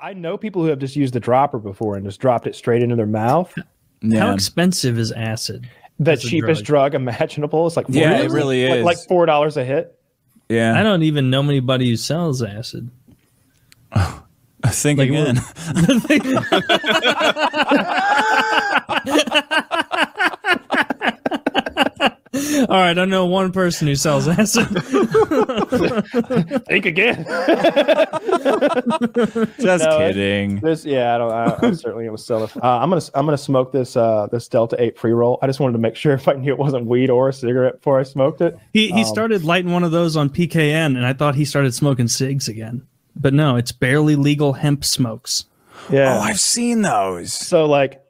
I know people who have just used the dropper before and just dropped it straight into their mouth. How expensive is acid? The cheapest drug imaginable. It's like it really is like $4 a hit. Yeah, I don't even know anybody who sells acid. Think again. All right, I know one person who sells acid. Think again. Just kidding. I certainly gonna sell it. I'm gonna smoke this Delta 8 pre-roll. I just wanted to make sure if I knew it wasn't weed or a cigarette before I smoked it. He started lighting one of those on PKN, and I thought he started smoking cigs again. But no, it's barely legal hemp smokes. Yeah. Oh, I've seen those. So like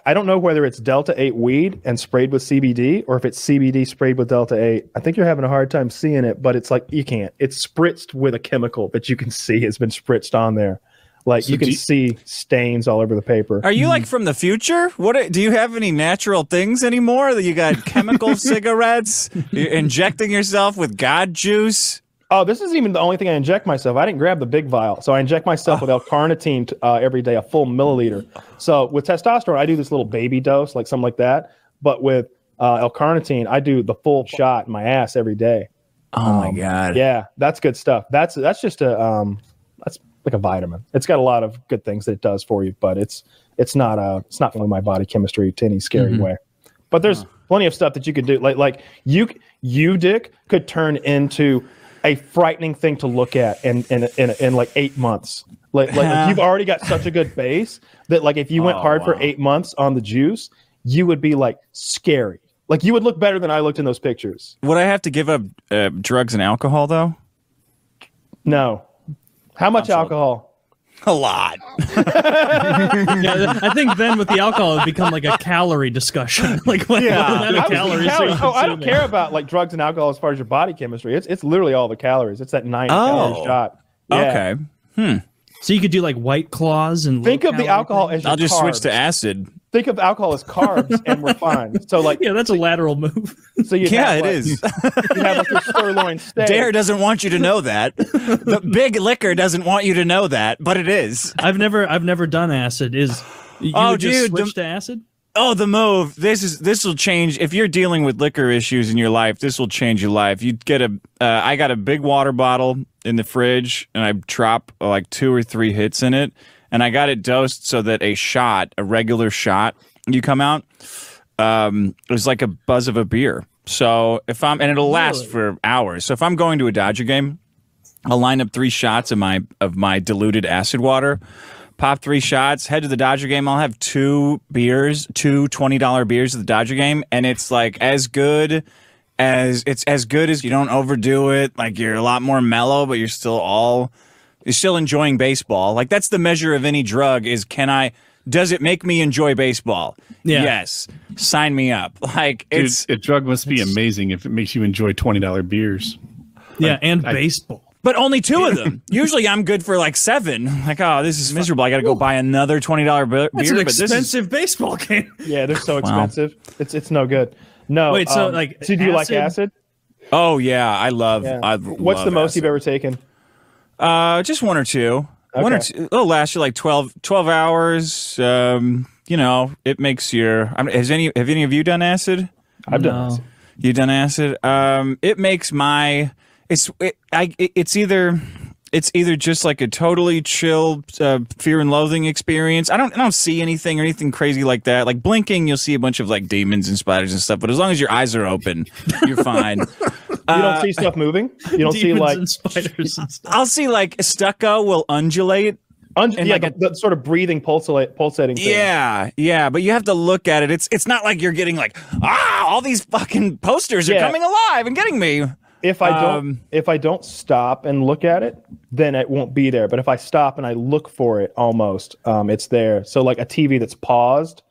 I don't know whether it's Delta 8 weed and sprayed with CBD or if it's CBD sprayed with Delta 8. I think you're having a hard time seeing it, but it's like you can't. It's spritzed with a chemical that you can see has been spritzed on there. Like so you can see stains all over the paper. Are you like from the future? What do you have any natural things anymore? That you got chemical cigarettes? You're injecting yourself with God juice? Oh, this isn't even the only thing I inject myself. I didn't grab the big vial. So I inject myself with L-carnitine every day, a full milliliter. So with testosterone, I do this little baby dose, like something like that. But with L-carnitine, I do the full shot in my ass every day. Oh, my God. Yeah, that's good stuff. That's just that's like a vitamin. It's got a lot of good things that it does for you, but it's not really my body chemistry to any scary way. But there's plenty of stuff that you could do. Like you, Dick, could turn into a frightening thing to look at in like 8 months. Like you've already got such a good base that like if you went hard for 8 months on the juice, you would be like scary. Like you would look better than I looked in those pictures. Would I have to give up drugs and alcohol though? No. How much alcohol? A lot. Yeah, I think then with the alcohol, it would become like a calorie discussion. Like what amount of calories are you consuming? I don't care about like drugs and alcohol as far as your body chemistry. It's literally all the calories. It's that 90 calorie shot. Yeah. Okay. So you could do like White Claws and think of the alcohol as your I'll just carbs. switch to acid. Think of alcohol as carbs, and we're fine. So like, yeah, that's a lateral move. So you it is. You have like your sirloin steak. Dare doesn't want you to know that. The big liquor doesn't want you to know that, but it is. I've never done acid. Would just switch to acid? Oh, the move. This will change if you're dealing with liquor issues in your life. This will change your life. You get I got a big water bottle in the fridge, and I drop like 2 or 3 hits in it, and I got it dosed so that a regular shot, you come out, it's like a buzz of a beer. So and it'll last for hours. So if I'm going to a Dodger game, I'll line up 3 shots of my diluted acid water. Pop 3 shots, head to the Dodger game. I'll have 2 beers, 2 $20 beers at the Dodger game, and it's like as good as you don't overdo it. Like you're a lot more mellow, but you're still enjoying baseball. Like that's the measure of any drug is does it make me enjoy baseball? Yeah. Yes. Sign me up. Like Dude, a drug must be amazing if it makes you enjoy $20 beers. Yeah, and baseball. But only 2 of them. Usually I'm good for like 7. Like, oh, this is miserable. I got to go buy another $20 beer. That's an expensive baseball game. Yeah, they're so expensive. It's no good. No. Wait, so do you like acid? Oh yeah, I love. What's the most you've ever taken? Just 1 or 2. Okay. 1 or 2. It'll last you like 12 hours. It makes your. Have any of you done acid? I've done acid. You've done acid. It makes my. It's either just like a totally chill fear and loathing experience. I don't see anything or anything crazy like that. Like blinking, you'll see a bunch of like demons and spiders and stuff. But as long as your eyes are open, you're fine. You don't see stuff moving. You don't see like and spiders and stuff. I'll see like stucco will undulate. The sort of breathing pulsating thing. Yeah, but you have to look at it. It's not like you're getting like all these fucking posters are coming alive and getting me. If I don't stop and look at it, then it won't be there. But if I stop and I look for it, almost it's there. So like a TV that's paused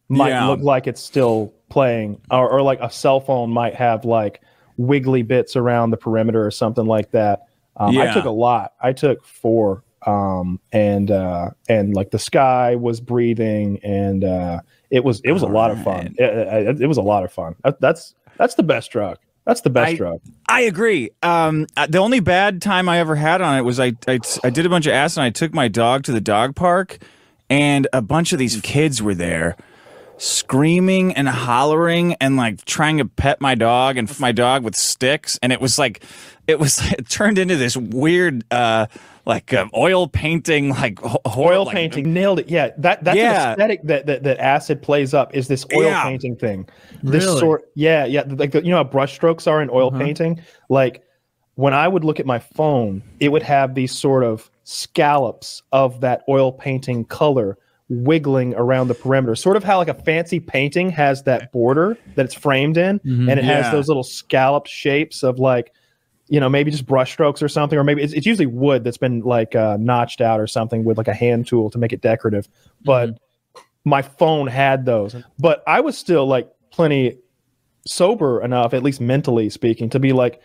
might look like it's still playing, or like a cell phone might have like wiggly bits around the perimeter or something like that. I took a lot. I took 4, and like the sky was breathing, and it was a lot of fun. It was a lot of fun. That's the best drug. That's the best drug. I agree. The only bad time I ever had on it was I did a bunch of acid and I took my dog to the dog park, and a bunch of these kids were there screaming and hollering and like trying to pet my dog and my dog with sticks, and it turned into this weird oil painting, oil painting. Nailed it. Yeah, that's an aesthetic that acid plays up, is this oil painting thing. This Really? like how brush strokes are in oil painting. Like when I would look at my phone, it would have these sort of scallops of that oil painting color wiggling around the perimeter, sort of how like a fancy painting has that border that it's framed in, and it has those little scalloped shapes of like, maybe just brush strokes or something, or maybe it's usually wood that's been like notched out or something with like a hand tool to make it decorative. But my phone had those, but I was still like plenty sober enough, at least mentally speaking, to be like,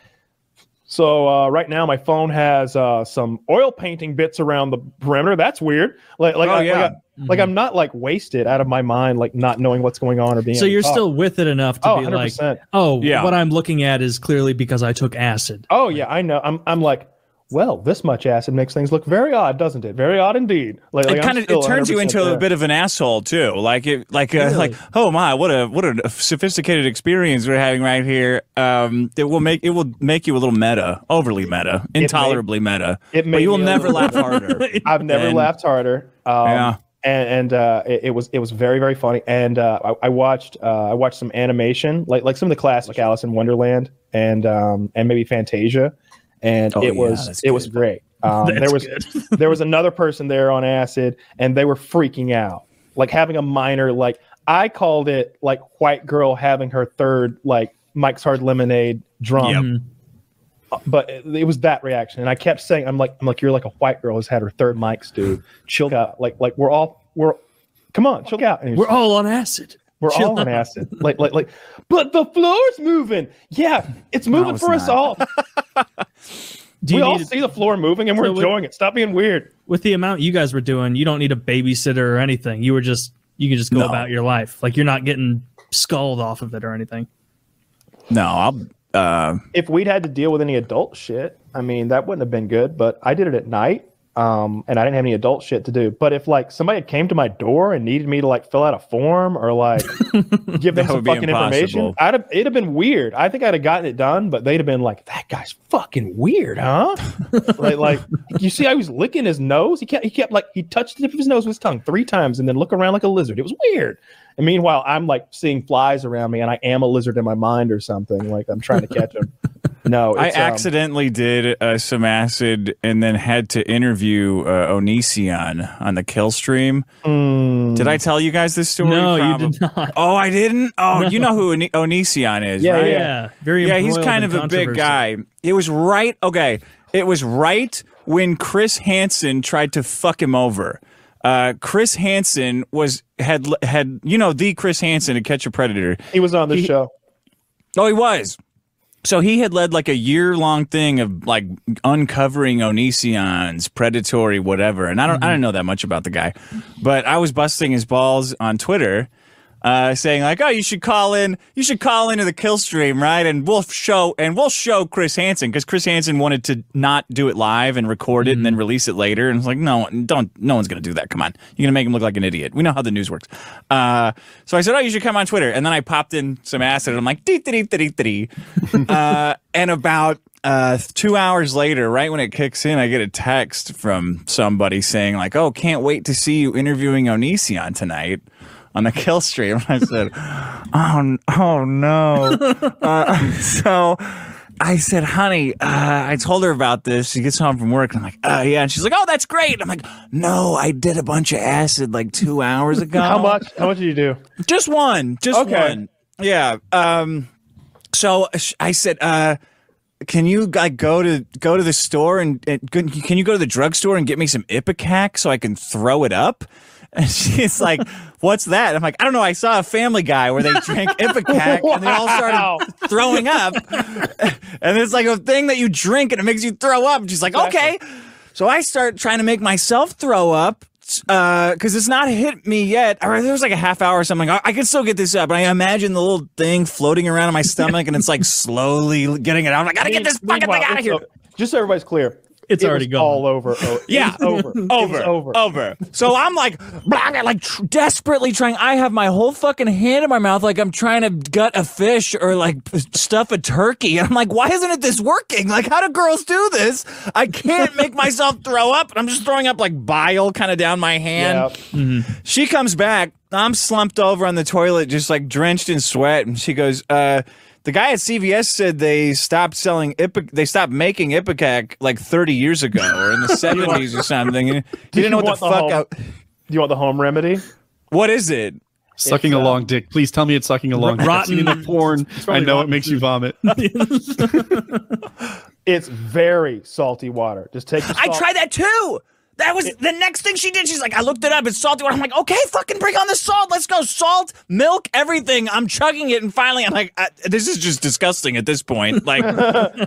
so right now my phone has some oil painting bits around the perimeter. That's weird. I'm not like wasted out of my mind, like not knowing what's going on or being. So you're still with it enough to be 100%. like, what I'm looking at is clearly because I took acid. Oh yeah, I know. I'm like, well, this much acid makes things look very odd, doesn't it? Very odd indeed. It turns you into a bit of an asshole too. Really? Oh my, what a sophisticated experience we're having right here. It will make you a little meta, overly meta, intolerably meta. But you will never laugh harder. I've never laughed harder. And it was very, very funny. And I watched some animation, like some of the classic Alice in Wonderland and maybe Fantasia. And it was great. There was another person there on acid, and they were freaking out, like having a minor, like I called it like white girl having her third like Mike's Hard Lemonade drum. But it was that reaction, and I kept saying, I'm like you're like a white girl who's had her third Mike's, dude. Chill out. Like come on, chill out. We're all on acid. We're all on acid. Like, but the floor's moving. Yeah, it's moving for us all. We all see the floor moving and we're enjoying it. Stop being weird. With the amount you guys were doing, you don't need a babysitter or anything. You can just go about your life. Like you're not getting sculled off of it or anything. No, if we'd had to deal with any adult shit, I mean, that wouldn't have been good, but I did it at night. And I didn't have any adult shit to do. But if like somebody came to my door and needed me to like fill out a form or like give them some fucking information, it'd have been weird. I think I'd have gotten it done, but they'd have been like, that guy's fucking weird, huh? like you see how he was licking his nose? He kept like, he touched the tip of his nose with his tongue 3 times and then look around like a lizard. It was weird. And meanwhile, I'm like seeing flies around me and I am a lizard in my mind or something. Like I'm trying to catch them. No, I accidentally did some acid and then had to interview Onision on the kill stream. Did I tell you guys this story? No, you did not. Oh, I didn't? Oh, you know who Onision is, right? Yeah. He's kind of a big guy. It was right when Chris Hansen tried to fuck him over. Chris Hansen had the Chris Hansen to Catch a Predator. He was on the show. Oh, he was. So he had led like a year-long thing of like uncovering Onision's predatory whatever, and I don't know that much about the guy, but I was busting his balls on Twitter, saying like, "Oh, you should call into the kill stream, right? And we'll show Chris Hansen because Chris Hansen wanted to not do it live and record it and then release it later, and it's like, no one's gonna do that. Come on, you're gonna make him look like an idiot. We know how the news works." So I said, "Oh, you should come on Twitter," and then I popped in some acid, and I'm like, dee. And about 2 hours later, right when it kicks in, I get a text from somebody saying like, "Oh, can't wait to see you interviewing Onision tonight on the kill stream." I said, oh no. So I said, "Honey, I told her about this." She gets home from work and I'm like, yeah. And she's like, "Oh, that's great." I'm like, "No, I did a bunch of acid like 2 hours ago." How much did you do? Just one. One. Yeah. So I said, "Can you like go to the store and can you go to the drugstore and get me some Ipecac so I can throw it up?" And she's like, "What's that?" I'm like, "I don't know. I saw a Family Guy where they drank Ipecac and they all started throwing up. And it's like a thing that you drink and it makes you throw up." And she's like, "Okay." So I start trying to make myself throw up, because it's not hit me yet. Or there was like a half hour or something. I can still get this up. And I imagine the little thing floating around in my stomach, and it's like slowly getting it out. I'm like, gotta get this fucking thing out of here. Just so everybody's clear, it's already gone. All over. Yeah, over. So I'm like desperately trying. I have my whole fucking hand in my mouth, like I'm trying to gut a fish or like stuff a turkey. And I'm like, why isn't this working? Like, how do girls do this? I can't make myself throw up. I'm just throwing up like bile kind of down my hand. Yep. She comes back. I'm slumped over on the toilet, just like drenched in sweat, and she goes, the guy at CVS said they stopped making Ipecac like 30 years ago or in the 70s or something. He didn't know what the fuck. Do you want the home remedy? What is it? Sucking a long dick. Please tell me it's sucking a long dick. I've seen the porn. I know it makes you vomit. It's very salty water. Just take the salt. I tried that too. That was the next thing she did. She's like, I looked it up. It's salty water. I'm like, okay, fucking bring on the salt. Let's go. Salt, milk, everything. I'm chugging it. And finally, I'm like, this is just disgusting at this point. Like,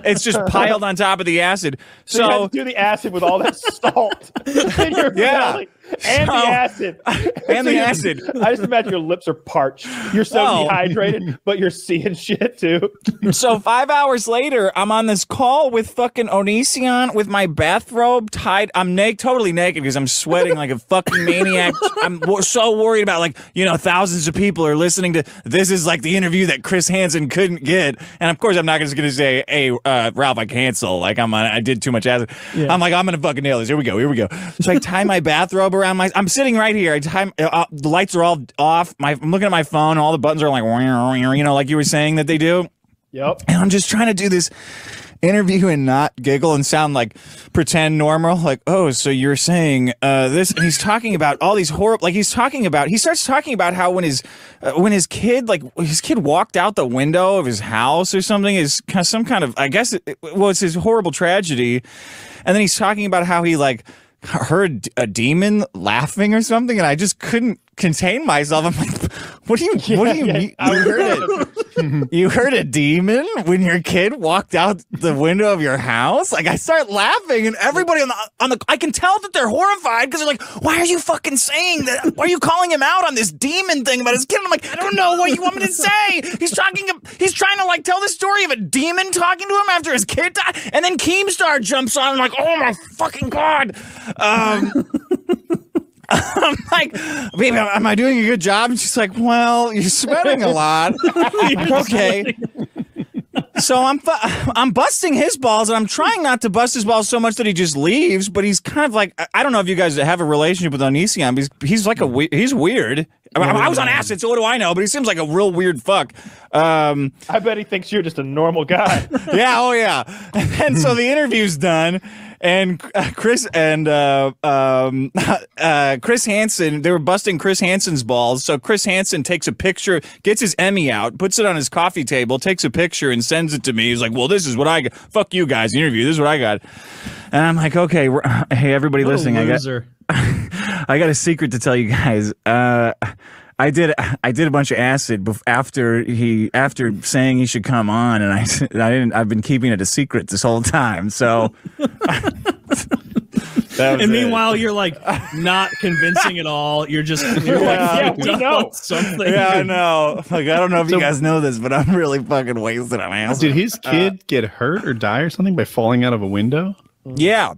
it's just piled on top of the acid. So you have to do the acid with all that salt in your belly. And the acid. And the acid. I just imagine your lips are parched. You're so dehydrated, but you're seeing shit too. So 5 hours later, I'm on this call with fucking Onision with my bathrobe tied. I'm totally naked because I'm sweating like a fucking maniac. I'm so worried about, like, you know, thousands of people are listening to this. Is like the interview that Chris Hansen couldn't get. And of course, I'm not just going to say, hey, Ralph, I cancel. Like, I did too much acid. Yeah. I'm like, I'm going to fucking nail this. Here we go. So I tie my bathrobe around I'm sitting right here. The lights are all off. I'm looking at my phone. All the buttons are like, you know, like you were saying that they do. Yep. And I'm just trying to do this interview and not giggle and sound like pretend normal. Like, oh, so you're saying this? And he's talking about all these horrible. Like he starts talking about how when his kid walked out the window of his house or something is some kind of, I guess it's his horrible tragedy. And then he's talking about how he like heard a demon laughing or something, and I just couldn't contain myself. I'm like, what do you mean? I heard it. You heard a demon when your kid walked out the window of your house? Like, I start laughing, and everybody on the I can tell that they're horrified because they're like, why are you fucking saying that? Why are you calling him out on this demon thing about his kid? And I'm like, I don't know what you want me to say. He's trying to like tell the story of a demon talking to him after his kid died, and then Keemstar jumps on. I'm like, oh my fucking god. I'm like, baby, am I doing a good job? And she's like, well, you're sweating a lot. Okay. So I'm busting his balls, and I'm trying not to bust his balls so much that he just leaves. But he's kind of like, I don't know if you guys have a relationship with Onision, but he's like he's weird. I was on acid, so what do I know? But he seems like a real weird fuck. I bet he thinks you're just a normal guy. Yeah, oh yeah. And so the interview's done. And Chris Hansen, they were busting Chris Hansen's balls. So Chris Hansen takes a picture, gets his Emmy out, puts it on his coffee table, takes a picture, and sends it to me. He's like, well, this is what I got. Fuck you guys, the interview. This is what I got. And I'm like, okay, hey, everybody listening. I got a secret to tell you guys. I did a bunch of acid after saying he should come on, and I didn't. I've been keeping it a secret this whole time. So, and meanwhile, you're like not convincing at all. You're like, yeah, we know something. Yeah, I know. Like, I don't know if you guys know this, but I'm really fucking wasted on acid. Did his kid get hurt or die or something by falling out of a window? Yeah.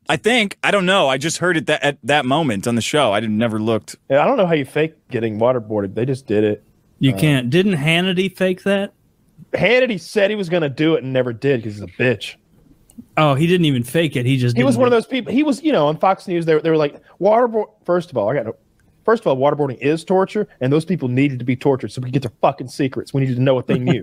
I think. I don't know. I just heard it at that moment on the show. I never looked. Yeah, I don't know how you fake getting waterboarded. They just did it. You can't. Didn't Hannity fake that? Hannity said he was going to do it and never did because he's a bitch. Oh, he didn't even fake it. He was one of those people. He was, on Fox News. They were like, waterboard. First of all, waterboarding is torture, and those people needed to be tortured so we could get their fucking secrets. We needed to know what they knew.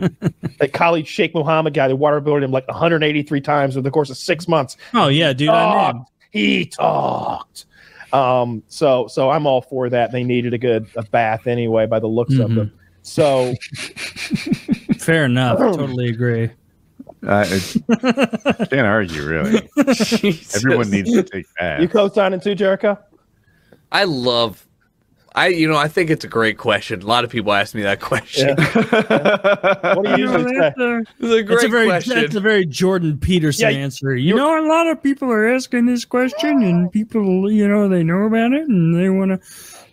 That Khalid Sheikh Mohammed guy, they waterboarded him like 183 times over the course of 6 months. Oh yeah, dude, I know. He talked. So I'm all for that. They needed a bath anyway, by the looks of them. So fair enough. Totally agree. Can't argue, really. Everyone needs to take baths. You co-signing too, Jericho? I love I think it's a great question. A lot of people ask me that question. Yeah. What do you usually say? It's a great question. That's a very Jordan Peterson answer. You know, a lot of people are asking this question, and people, they know about it, and they want to.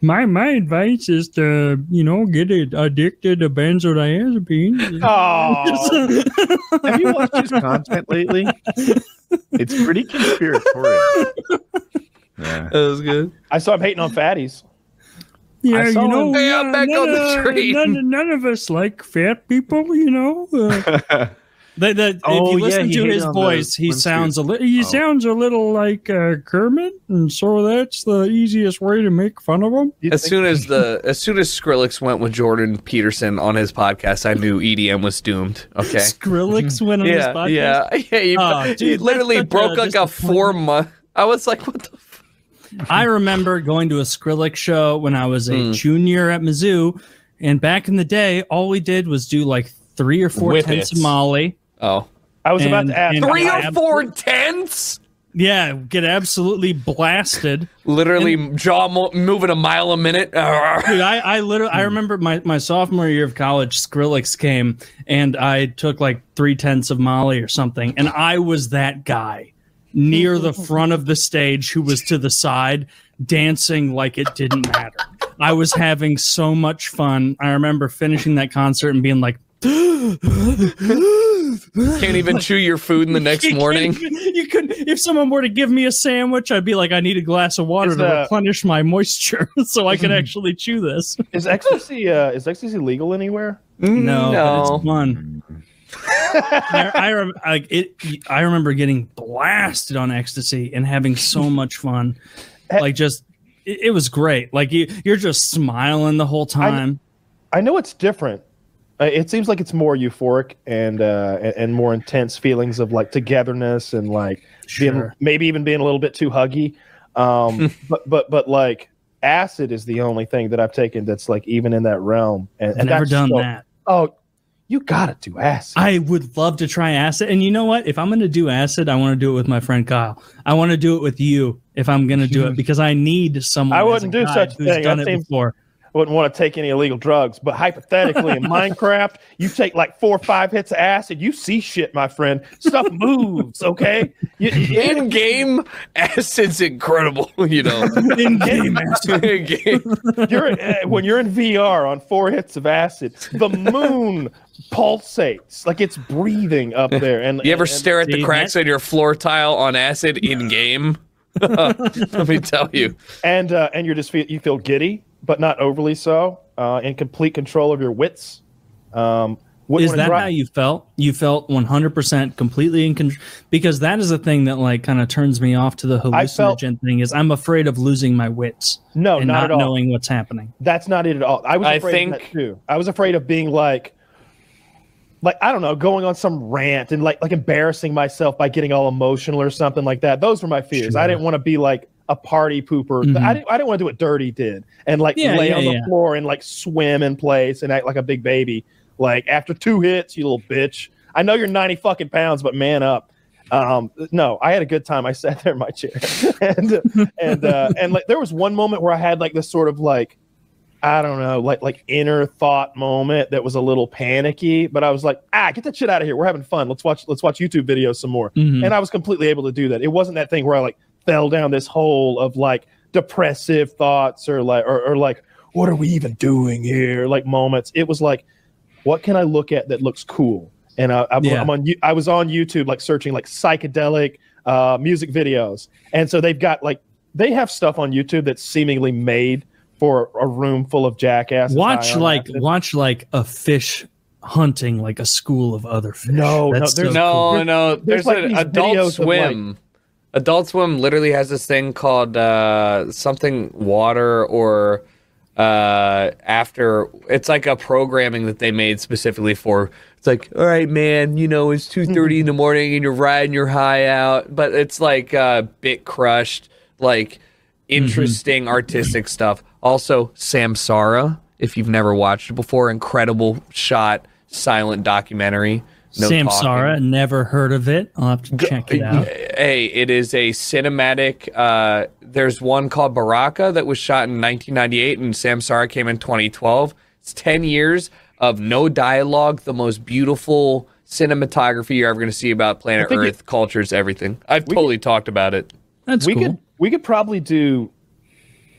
My advice is to, get addicted to benzodiazepines. Oh, have you watched his content lately? It's pretty conspiratorial. Yeah. That was good. I saw him hating on fatties. Yeah, back on the train. None of us like fat people, if you listen to his voice, he sounds a little like Kermit, and so that's the easiest way to make fun of him. As soon as Skrillex went with Jordan Peterson on his podcast, I knew EDM was doomed. Okay, Skrillex went on his podcast. He literally broke like a 4-month. I was like, what the. I remember going to a Skrillex show when I was a junior at Mizzou, and back in the day, all we did was do like 3 or 4 tenths of Molly. Oh, I was about to ask 3 or 4 tenths. Yeah, get absolutely blasted. Literally jaw moving a mile a minute. Dude, I remember my sophomore year of college, Skrillex came, and I took like 3 tenths of Molly or something, and I was that guy near the front of the stage who was to the side dancing like it didn't matter. I was having so much fun. I remember finishing that concert and being like, can't even chew your food in the next morning. You couldn't. If someone were to give me a sandwich, I'd be like, I need a glass of water to replenish my moisture so I can actually chew this. Is ecstasy legal anywhere? No, but it's fun. I remember getting blasted on ecstasy and having so much fun. Like, just it was great. Like you're just smiling the whole time. I know it's different. It seems like it's more euphoric and more intense feelings of like togetherness and like maybe even being a little bit too huggy. But like acid is the only thing that I've taken that's like even in that realm. And never done that. Oh, you gotta do acid. I would love to try acid. And you know what? If I'm gonna do acid, I want to do it with my friend Kyle. I want to do it with you if I'm gonna do it because I need someone. I wouldn't do such a thing. Done it before. I wouldn't want to take any illegal drugs, but hypothetically in Minecraft, you take like 4 or 5 hits of acid, you see shit, my friend. Stuff moves, okay? In-game acid's incredible, In-game acid. When you're in VR on 4 hits of acid, the moon pulsates like it's breathing up there. And you ever stare at the cracks in your floor tile on acid in-game? Let me tell you. And you're you feel giddy, but not overly so, in complete control of your wits. Is that how you felt? You felt 100% completely in control? Because that is a thing that like kind of turns me off to the hallucinogen thing. Is I'm afraid of losing my wits. No, not at all. Knowing what's happening. That's not it at all. I was afraid of that too. I was afraid of being like I don't know, going on some rant and like embarrassing myself by getting all emotional or something like that. Those were my fears. Sure. I didn't want to be like a party pooper. Mm-hmm. I didn't want to do what Dirty did and like lay on the floor and like swim in place and act like a big baby. Like after 2 hits, you little bitch. I know you're 90 fucking pounds, but man up. No, I had a good time. I sat there in my chair and like there was one moment where I had like this sort of like, I don't know, like inner thought moment that was a little panicky, but I was like, get that shit out of here. We're having fun. Let's watch YouTube videos some more. Mm-hmm. And I was completely able to do that. It wasn't that thing where I like fell down this hole of like depressive thoughts or like what are we even doing here? Like moments. It was like, what can I look at that looks cool? And I was on YouTube like searching like psychedelic music videos, and so they have stuff on YouTube that's seemingly made for a room full of jackasses. Watch like a fish hunting like a school of other fish. No. There's like an Adult Swim. Adult Swim literally has this thing called something water or after. It's like a programming that they made specifically for. It's like, all right, man, it's 2:30 in the morning and you're riding your high out, but it's like bit crushed, like interesting artistic stuff. Also, Samsara, if you've never watched it before, incredible shot, silent documentary. No Samsara, talking. never heard of it. I'll have to check it out. Hey, it is a cinematic. There's one called Baraka that was shot in 1998, and Samsara came in 2012. It's 10 years of no dialogue, the most beautiful cinematography you're ever going to see about planet Earth, cultures, everything. I've totally talked about it. That's cool. We could probably do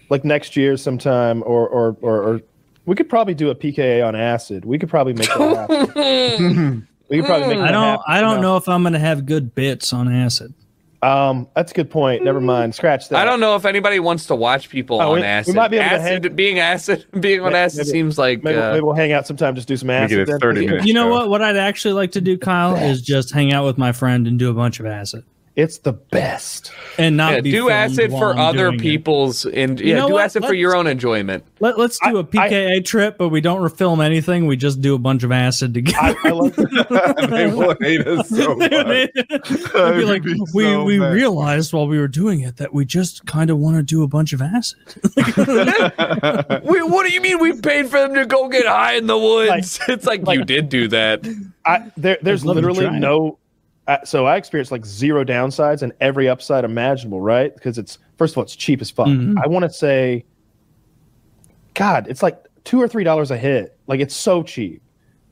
like next year sometime, or we could probably do a PKA on acid. We could probably make that happen. We could probably make that happen. I don't know if I'm going to have good bits on acid. That's a good point. Never mind. Scratch that. I don't know if anybody wants to watch people on acid. We might be able to being on acid seems like maybe we'll hang out sometime, just do some acid. Get a 30-minute You know what I'd actually like to do, Kyle, is just hang out with my friend and do a bunch of acid. It's the best. And not be do acid for other people's acid for your own enjoyment. Let's do a PKA trip, but we don't film anything. We just do a bunch of acid together. I like They will hate us so much. They'd be like, we realized while we were doing it that we just kind of want to do a bunch of acid. What do you mean we paid for them to go get high in the woods? It's like you did do that. There's literally no. So I experienced like zero downsides and every upside imaginable, right? Because it's, first of all, it's cheap as fuck. I want to say, God, it's like $2 or $3 a hit. Like, it's so cheap.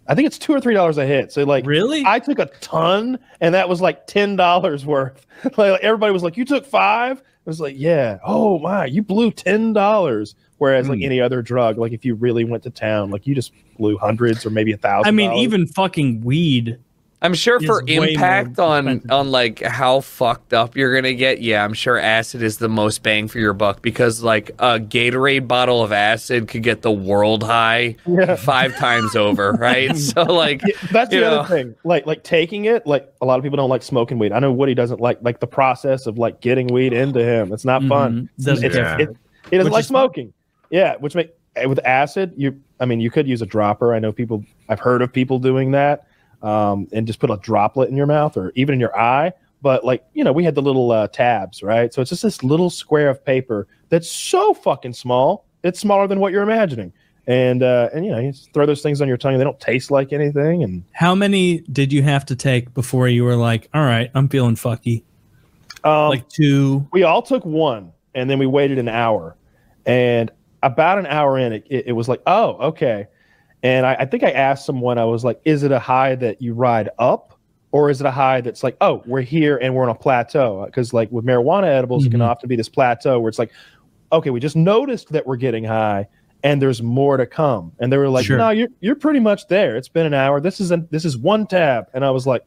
I think it's $2 or $3 a hit. So like, really, I took a ton, and that was like $10 worth. Like everybody was like, "You took 5?" I was like, "Yeah." Oh my, you blew $10. Whereas like any other drug, like if you really went to town, like you just blew hundreds or maybe $1,000. I mean, even fucking weed. I'm sure for impact on like how fucked up you're gonna get, yeah, I'm sure acid is the most bang for your buck, because like a Gatorade bottle of acid could get the world high 5 times over, right? So like that's the other thing. Like taking it, like a lot of people don't like smoking weed. I know Woody doesn't like the process of like getting weed into him. It's not fun. He doesn't like smoking. Yeah, which with acid, you could use a dropper. I know I've heard of people doing that. And just put a droplet in your mouth or even in your eye. But like, we had the little tabs, right? So it's just this little square of paper that's so fucking small. It's smaller than what you're imagining. And you just throw those things on your tongue. And they don't taste like anything. And how many did you have to take before you were like, all right, I'm feeling fucky? Like 2. We all took 1, and then we waited an hour. And about an hour in, it was like, oh, okay. And I think I asked someone, I was like, is it a high that you ride up, or is it a high that's like, oh, we're here and we're on a plateau? Because like with marijuana edibles, it can often be this plateau where it's like, okay, we just noticed that we're getting high and there's more to come. And they were like, no, you're pretty much there. It's been an hour. This is 1 tab. And I was like,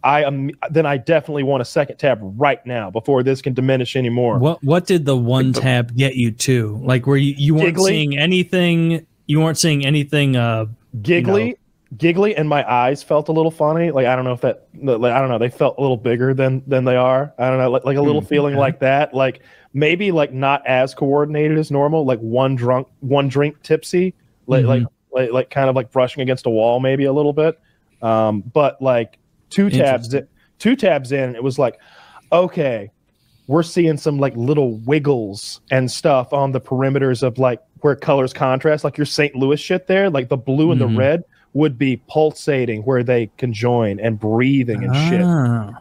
then I definitely want a second tab right now before this can diminish anymore. What did the 1 tab get you to? Like, were you weren't seeing anything? You weren't seeing anything giggly, and my eyes felt a little funny. Like I don't know if I don't know. They felt a little bigger than they are. I don't know, like a little feeling like that. Like maybe like not as coordinated as normal. Like one drink tipsy. Like kind of like brushing against a wall, maybe a little bit. But like 2 tabs in, it was like, okay, we're seeing some like little wiggles and stuff on the perimeters of like where colors contrast, like your St. Louis shit there, like the blue and the red would be pulsating where they conjoin and breathing and shit.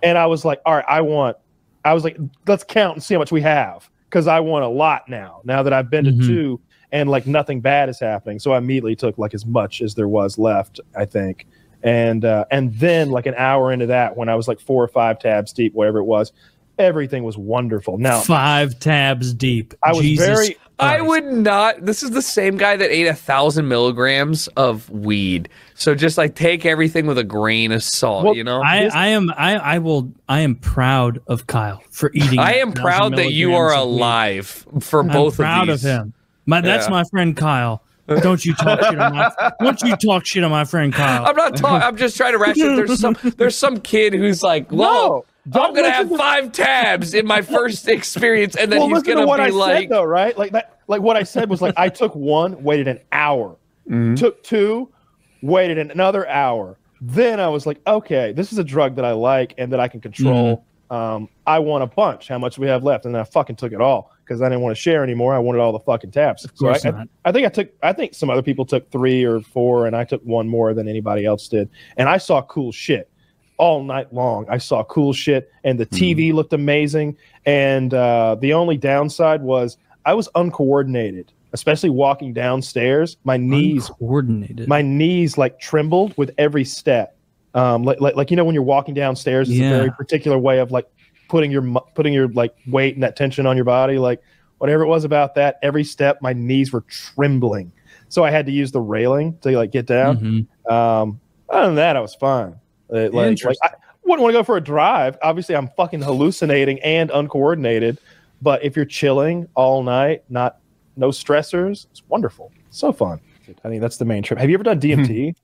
And I was like, all right, I was like, let's count and see how much we have. Cause I want a lot now that I've been to 2 and like nothing bad is happening. So I immediately took like as much as there was left, I think. And then like an hour into that, when I was like 4 or 5 tabs deep, whatever it was, everything was wonderful. Now 5 tabs deep. I was I would not. This is the same guy that ate 1,000 milligrams of weed. So just like take everything with a grain of salt. I am proud of Kyle for eating. I am proud that you are alive for both of these. I'm proud of him. That's my friend Kyle. Don't you talk shit on my friend Kyle. I'm not talking. I'm just trying to ration. There's some kid who's like, whoa. I'm gonna have 5 tabs in my first experience, and then he's gonna be like, said, though, right? Like that. Like what I said was like, I took 1, waited an hour, took 2, waited another hour. Then I was like, okay, this is a drug that I like and that I can control. I want a bunch. How much do we have left? And then I fucking took it all because I didn't want to share anymore. I wanted all the fucking tabs. Of course so not. I think some other people took 3 or 4, and I took 1 more than anybody else did. And I saw cool shit all night long. I saw cool shit, and the TV looked amazing. And the only downside was I was uncoordinated, especially walking downstairs. My knees like trembled with every step. Like when you're walking downstairs, it's a very particular way of like putting your like weight and that tension on your body. Like whatever it was about that, every step my knees were trembling, so I had to use the railing to like get down. Other than that, I was fine. Like I wouldn't want to go for a drive. Obviously, I'm fucking hallucinating and uncoordinated. But if you're chilling all night, no stressors, it's wonderful. So fun. I think that's the main trip. Have you ever done DMT?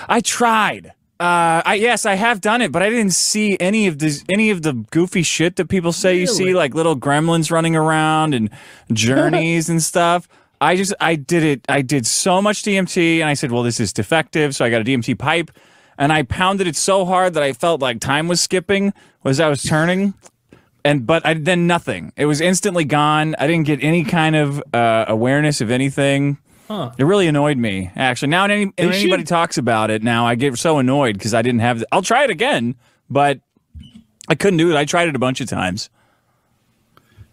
I tried. Yes, I have done it, but I didn't see any of the goofy shit that people say you see, like little gremlins running around and journeys and stuff. I did it. I did so much DMT, and I said, well, this is defective, so I got a DMT pipe, and I pounded it so hard that I felt like time was skipping as I was turning, but then nothing. It was instantly gone. I didn't get any kind of awareness of anything. Huh. It really annoyed me, actually. Now, when anybody talks about it, now I get so annoyed because I didn't have I'll try it again, but I couldn't do it. I tried it a bunch of times.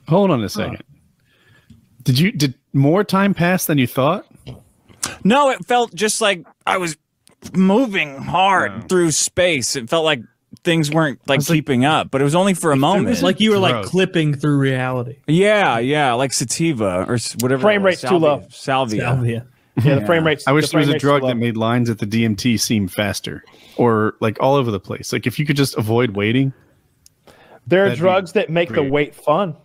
Hold on a second. Did more time pass than you thought? No, it felt just like I was moving hard through space. It felt like things weren't like keeping up, but it was only for a moment. It was like you were like clipping through reality. Yeah, like sativa or whatever. Frame rate's too low. Salvia. Yeah, the frame rate's. I wish there was a drug that made lines at the DMT seem faster, or like all over the place. Like if you could just avoid waiting. There are drugs that make the wait fun.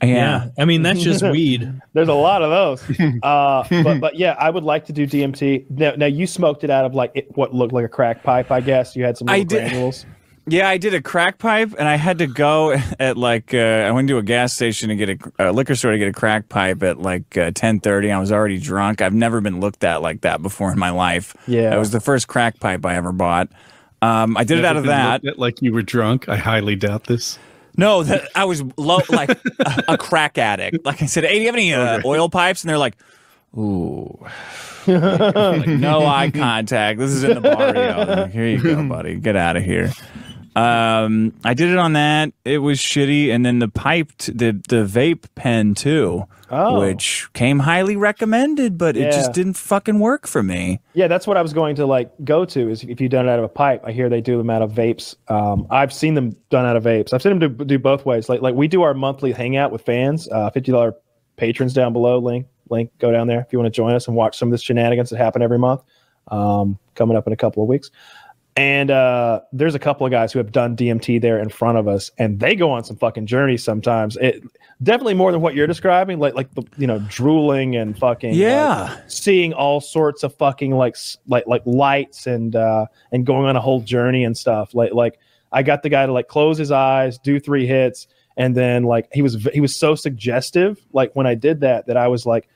Yeah, I mean that's just weed. There's a lot of those, but yeah, I would like to do DMT. Now you smoked it out of like what looked like a crack pipe, I guess. You had some little granules. Yeah, I did a crack pipe, and I had to go at like I went to a gas station to get a liquor store to get a crack pipe at like 10:30. I was already drunk. I've never been looked at like that before in my life. Yeah, it was the first crack pipe I ever bought. I did it out of that. Like you were drunk. I highly doubt this. No, I was like a crack addict. Like I said, hey, do you have any oil pipes? And they're like, ooh. Like, no eye contact. This is in the barrio. Like, here you go, buddy. Get out of here. I did it on that. It was shitty. And then the vape pen too, which came highly recommended, but it just didn't fucking work for me. Yeah, that's what I was going to like go to is if you've done it out of a pipe. I hear they do them out of vapes. I've seen them done out of vapes. I've seen them do both ways. Like we do our monthly hangout with fans, $50 patrons down below. Link, go down there if you want to join us and watch some of this shenanigans that happen every month. Coming up in a couple of weeks. And there's a couple of guys who have done DMT there in front of us, and they go on some fucking journeys sometimes. It definitely more than what you're describing, like the drooling and fucking seeing all sorts of fucking like lights and going on a whole journey and stuff. Like I got the guy to like close his eyes, do 3 hits, and then like he was so suggestive. Like when I did that I was like,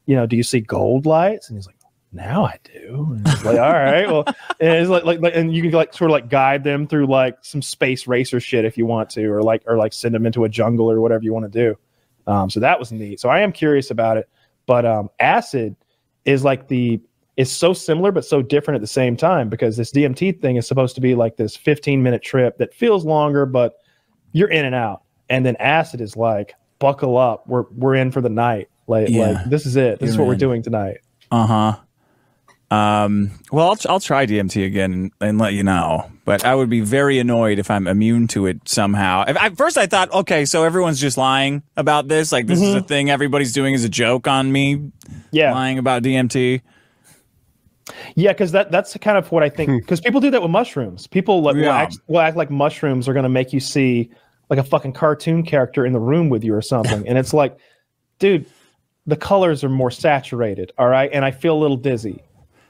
do you see gold lights? And he's like, now I do. And it's like, all right, well, and it's like, and you can like sort of like guide them through like some space racer shit if you want to, or like send them into a jungle or whatever you want to do. So that was neat. So I am curious about it, but acid is like is so similar but so different at the same time because this DMT thing is supposed to be like this 15-minute trip that feels longer, but you're in and out. And then acid is like, buckle up, we're in for the night. Like this is it. This is what we're doing tonight. Well, I'll try DMT again and let you know, but I would be very annoyed if I'm immune to it somehow. At first I thought, okay, so everyone's just lying about this. Like this is a thing everybody's doing as a joke on me. Yeah. Lying about DMT. Yeah, because that's kind of what I think. Because people do that with mushrooms. People will act like mushrooms are going to make you see like a fucking cartoon character in the room with you or something. And it's like, dude, the colors are more saturated. All right. And I feel a little dizzy.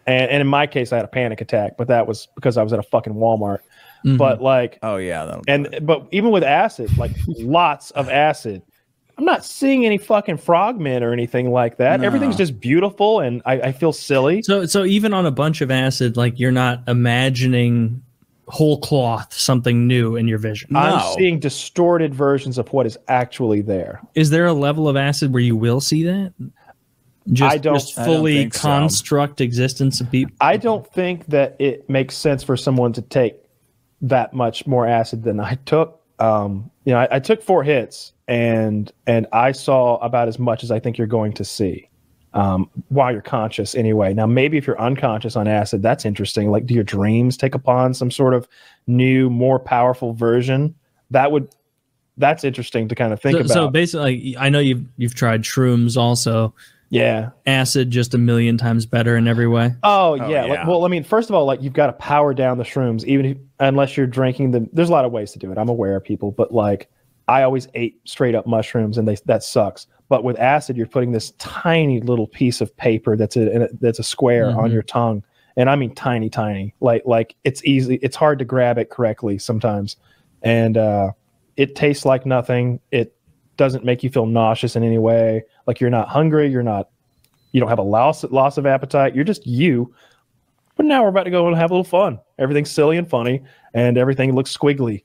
And in my case, I had a panic attack, but that was because I was at a fucking Walmart. But like, but even with acid, like lots of acid, I'm not seeing any fucking frogmen or anything like that. No. Everything's just beautiful, and I feel silly. So even on a bunch of acid, like you're not imagining whole cloth something new in your vision? I'm seeing distorted versions of what is actually there. Is there a level of acid where you will see that? Just fully construct existence of people? I don't think that it makes sense for someone to take that much more acid than I took. I took 4 hits and I saw about as much as I think you're going to see while you're conscious anyway. Now, maybe if you're unconscious on acid, that's interesting. Like, do your dreams take upon some sort of new, more powerful version? That's interesting to kind of think about. So basically, I know you've tried shrooms also. Yeah. Acid just a million times better in every way. Oh yeah. Like, well, I mean, first of all, like, you've got to power down the shrooms, unless you're drinking them. There's a lot of ways to do it. I'm aware of people, but like, I always ate straight up mushrooms, and that sucks. But with acid, you're putting this tiny little piece of paper that's a square on your tongue, and I mean tiny, tiny. Like it's hard to grab it correctly sometimes, and it tastes like nothing. It doesn't make you feel nauseous in any way. Like, you're not hungry. You don't have a loss of appetite. You're just you. But now we're about to go and have a little fun. Everything's silly and funny, and everything looks squiggly.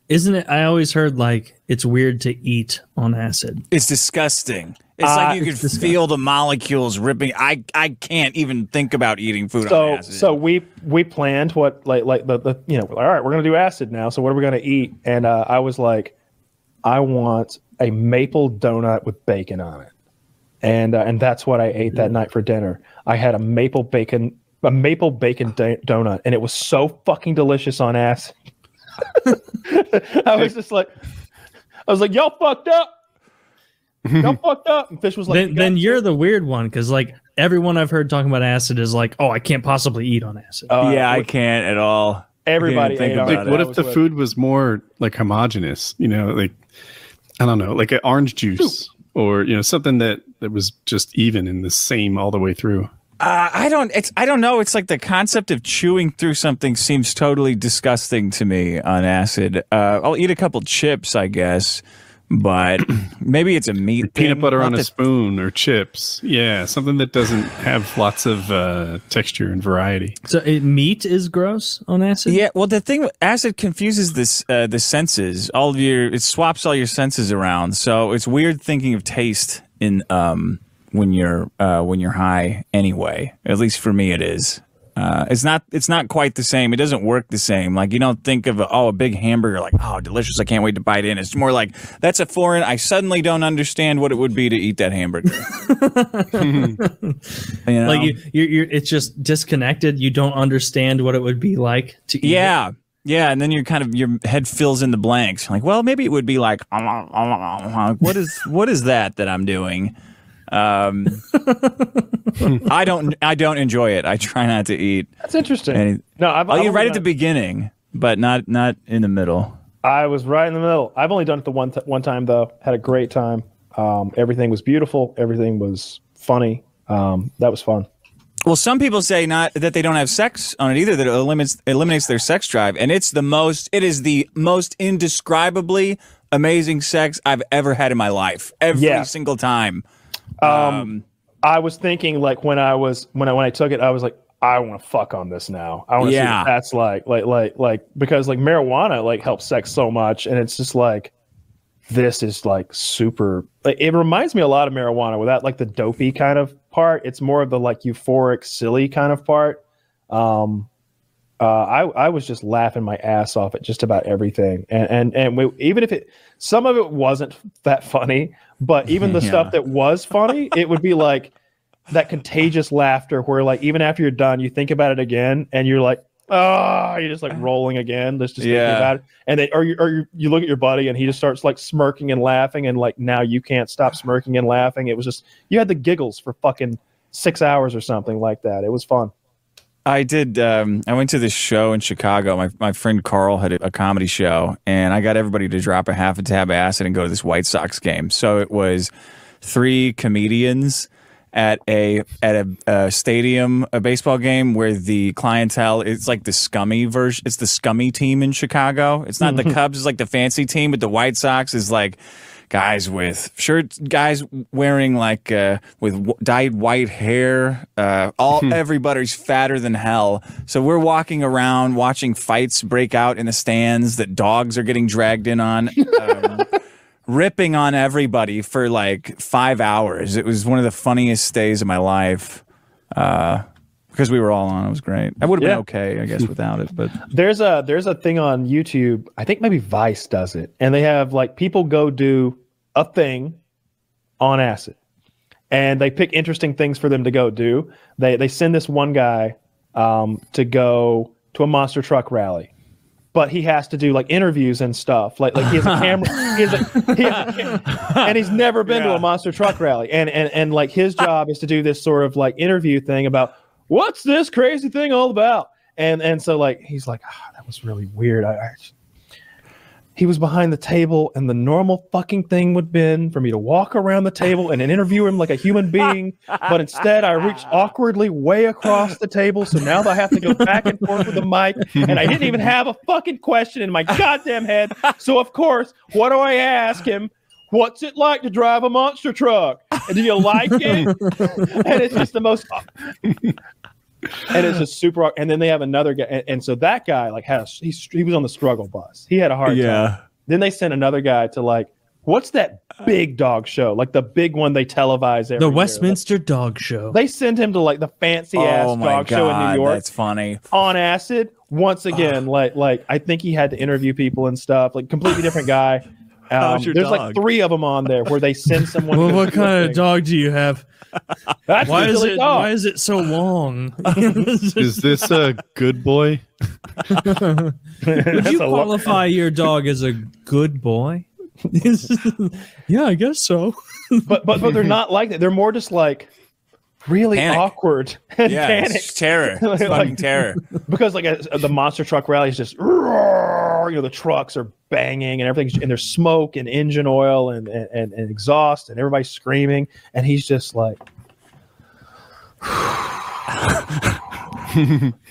Isn't it? I always heard like it's weird to eat on acid. It's disgusting. It's like you can feel the molecules ripping. I can't even think about eating food on acid. So we planned what like the all right, we're gonna do acid now. So what are we gonna eat? And I was like, I want a maple donut with bacon on it, and that's what I ate that night for dinner. I had a maple bacon donut, and it was so fucking delicious on acid. I was like, y'all fucked up. Y'all fucked up. And Fish was like, then you're the weird one, because like everyone I've heard talking about acid is like, oh, I can't possibly eat on acid. I can't at all. Everybody ate on it. What if the food was more like homogenous? Like, I don't know, like an orange juice or something that was just even in the same all the way through. I don't know. It's like the concept of chewing through something seems totally disgusting to me on acid. I'll eat a couple chips, I guess, but maybe it's a meat thing. Peanut butter on a spoon or chips. Yeah, something that doesn't have lots of texture and variety. So meat is gross on acid? Yeah, well, the thing with acid confuses the senses. It swaps all your senses around. So it's weird thinking of taste in when you're high anyway. At least for me it is. It's not quite the same. It doesn't work the same. Like, you don't think of a big hamburger like, oh, delicious, I can't wait to bite in. It's more like, that's a foreign, I suddenly don't understand what it would be to eat that hamburger. Like you're it's just disconnected. You don't understand what it would be like to eat it. Yeah, and then your head fills in the blanks. Like, well, maybe it would be like, what is that I'm doing? I don't enjoy it. I try not to eat. That's interesting. I'll eat right at the beginning, but not in the middle. I was right in the middle. I've only done it the one time though. Had a great time. Everything was beautiful. Everything was funny. That was fun. Well, some people say not that they don't have sex on it either, that it eliminates their sex drive, and it is the most indescribably amazing sex I've ever had in my life. Every single time. I was thinking, like, when I took it, I was like, I want to fuck on this now. I want to see what that's like because like marijuana like helps sex so much, and it's just like, this is like super. Like, it reminds me a lot of marijuana without like the dopey kind of part. It's more of the like euphoric, silly kind of part. I was just laughing my ass off at just about everything, and even if some of it wasn't that funny, but even the stuff that was funny, it would be like that contagious laughter where like even after you're done, you think about it again, and you're like, oh, you're just like rolling again. Just thinking about it, and then or you look at your buddy, and he just starts like smirking and laughing, and like now you can't stop smirking and laughing. It was just, you had the giggles for fucking 6 hours or something like that. It was fun. I did. I went to this show in Chicago. My friend Carl had a comedy show, and I got everybody to drop a half a tab of acid and go to this White Sox game. So it was 3 comedians at a stadium, a baseball game where the clientele is like the scummy version. It's the scummy team in Chicago. It's not the Cubs. It's like the fancy team, but the White Sox is like guys with shirts, guys wearing like dyed white hair. Everybody's fatter than hell. So we're walking around watching fights break out in the stands that dogs are getting dragged in on. Ripping on everybody for like 5 hours. It was one of the funniest days of my life because we were all on. It was great. I would have been okay, I guess, without it. But there's a thing on YouTube. I think maybe Vice does it, and they have like people go do a thing on acid, and they pick interesting things for them to go do. They send this one guy to go to a monster truck rally. But he has to do like interviews and stuff. Like he has a camera, and he's never been to a monster truck rally. And like his job is to do this sort of like interview thing about what's this crazy thing all about. And so like he's like, that was really weird. He was behind the table, and the normal fucking thing would have been for me to walk around the table and interview him like a human being. But instead, I reached awkwardly way across the table. So now I have to go back and forth with the mic. And I didn't even have a fucking question in my goddamn head. So, of course, what do I ask him? What's it like to drive a monster truck? And do you like it? And it's just the most... And it's just super. And then they have another guy, and so that guy like he was on the struggle bus. He had a hard time. Then they sent another guy to like, what's that big dog show? Like the big one they televise every The year. Westminster Dog Show. They send him to like the fancy ass dog show in New York. That's funny. On acid once again. Like I think he had to interview people and stuff. Like completely different guy. There's dog? like 3 of them on there where they send someone. Well, what kind of dog do you have? That's why is it so long? Is this a good boy? Would you qualify your dog as a good boy? Yeah, I guess so. but they're not like that. They're more just like really Panic. awkward and panic. It's terror. It's fucking terror. Because like the monster truck rally is just, the trucks are banging and everything's, and there's smoke and engine oil and exhaust and everybody's screaming, and he's just like,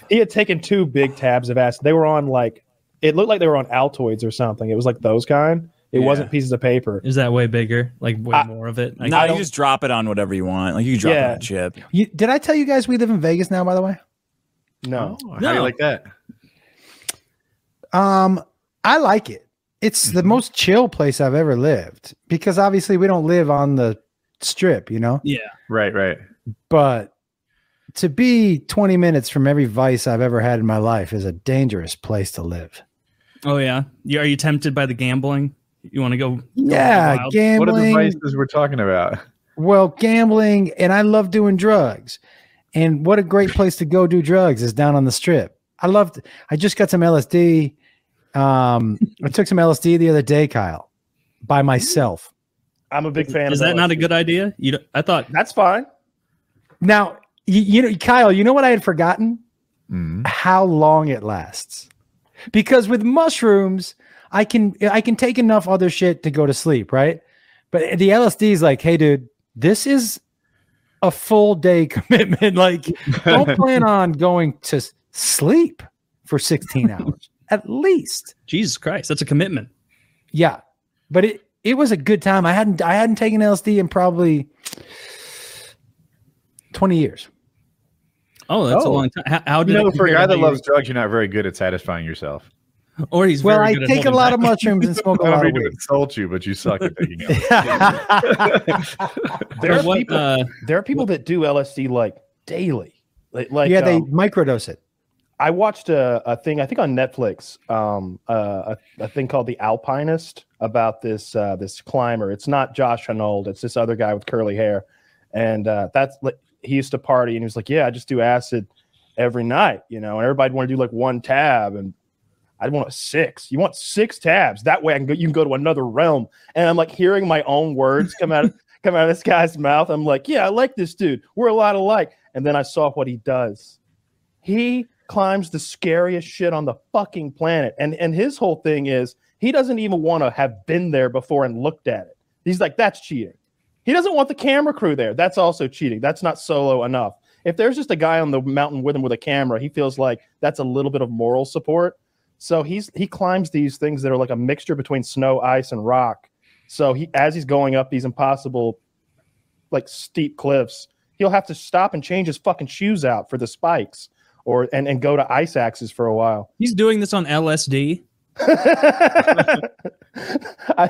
he had taken 2 big tabs of acid. They were on like, it looked like they were on Altoids or something. It was like those kind. It wasn't pieces of paper. Is that way bigger? Like way more of it? No, you just drop it on whatever you want. Like you drop it on a chip. Did I tell you guys we live in Vegas now, by the way? No. How do you like that? I like it. It's the most chill place I've ever lived because obviously we don't live on the strip, you know? Yeah. Right. But to be 20 minutes from every vice I've ever had in my life is a dangerous place to live. Oh, yeah. Are you tempted by the gambling? You want to go? Yeah, wild? gambling. What are the vices we're talking about? Well, gambling, and I love doing drugs. And what a great place to go do drugs is down on the strip. I just got some LSD. I took some LSD the other day, Kyle, by myself. I'm a big fan. Is that not a good idea? I thought that's fine. Now, you know, Kyle, you know what I had forgotten? How long it lasts. Because with mushrooms, I can take enough other shit to go to sleep, right? But the LSD is like, hey, dude, this is a full day commitment. Like, don't plan on going to sleep for 16 hours at least. Jesus Christ, that's a commitment. Yeah, but it was a good time. I hadn't taken LSD in probably 20 years. Oh, that's a long time. How did for a guy that loves drugs, you're not very good at satisfying yourself. Or he's well, very I good at take a holding lot back. of mushrooms and smoke a I don't lot of mean to weed. insult you, but you suck at taking it. There are people that do LSD like daily. Like yeah, they microdose it. I watched a thing, I think on Netflix, a thing called The Alpinist about this climber. It's not Josh Hanold. It's this other guy with curly hair. And that's like, he used to party and he was like, yeah, I just do acid every night, and everybody want to do like 1 tab. And I'd want 6. You want 6 tabs. That way you can go to another realm. And I'm like hearing my own words come out of this guy's mouth. I'm like, yeah, I like this dude. We're a lot alike. And then I saw what he does. He climbs the scariest shit on the fucking planet. And his whole thing is he doesn't even want to have been there before and looked at it. He's like, that's cheating. He doesn't want the camera crew there. That's also cheating. That's not solo enough. If there's just a guy on the mountain with him with a camera, he feels like that's a little bit of moral support. So he climbs these things that are like a mixture between snow, ice, and rock. So as he's going up these impossible, like steep cliffs, he'll have to stop and change his fucking shoes out for the spikes, and go to ice axes for a while. He's doing this on LSD.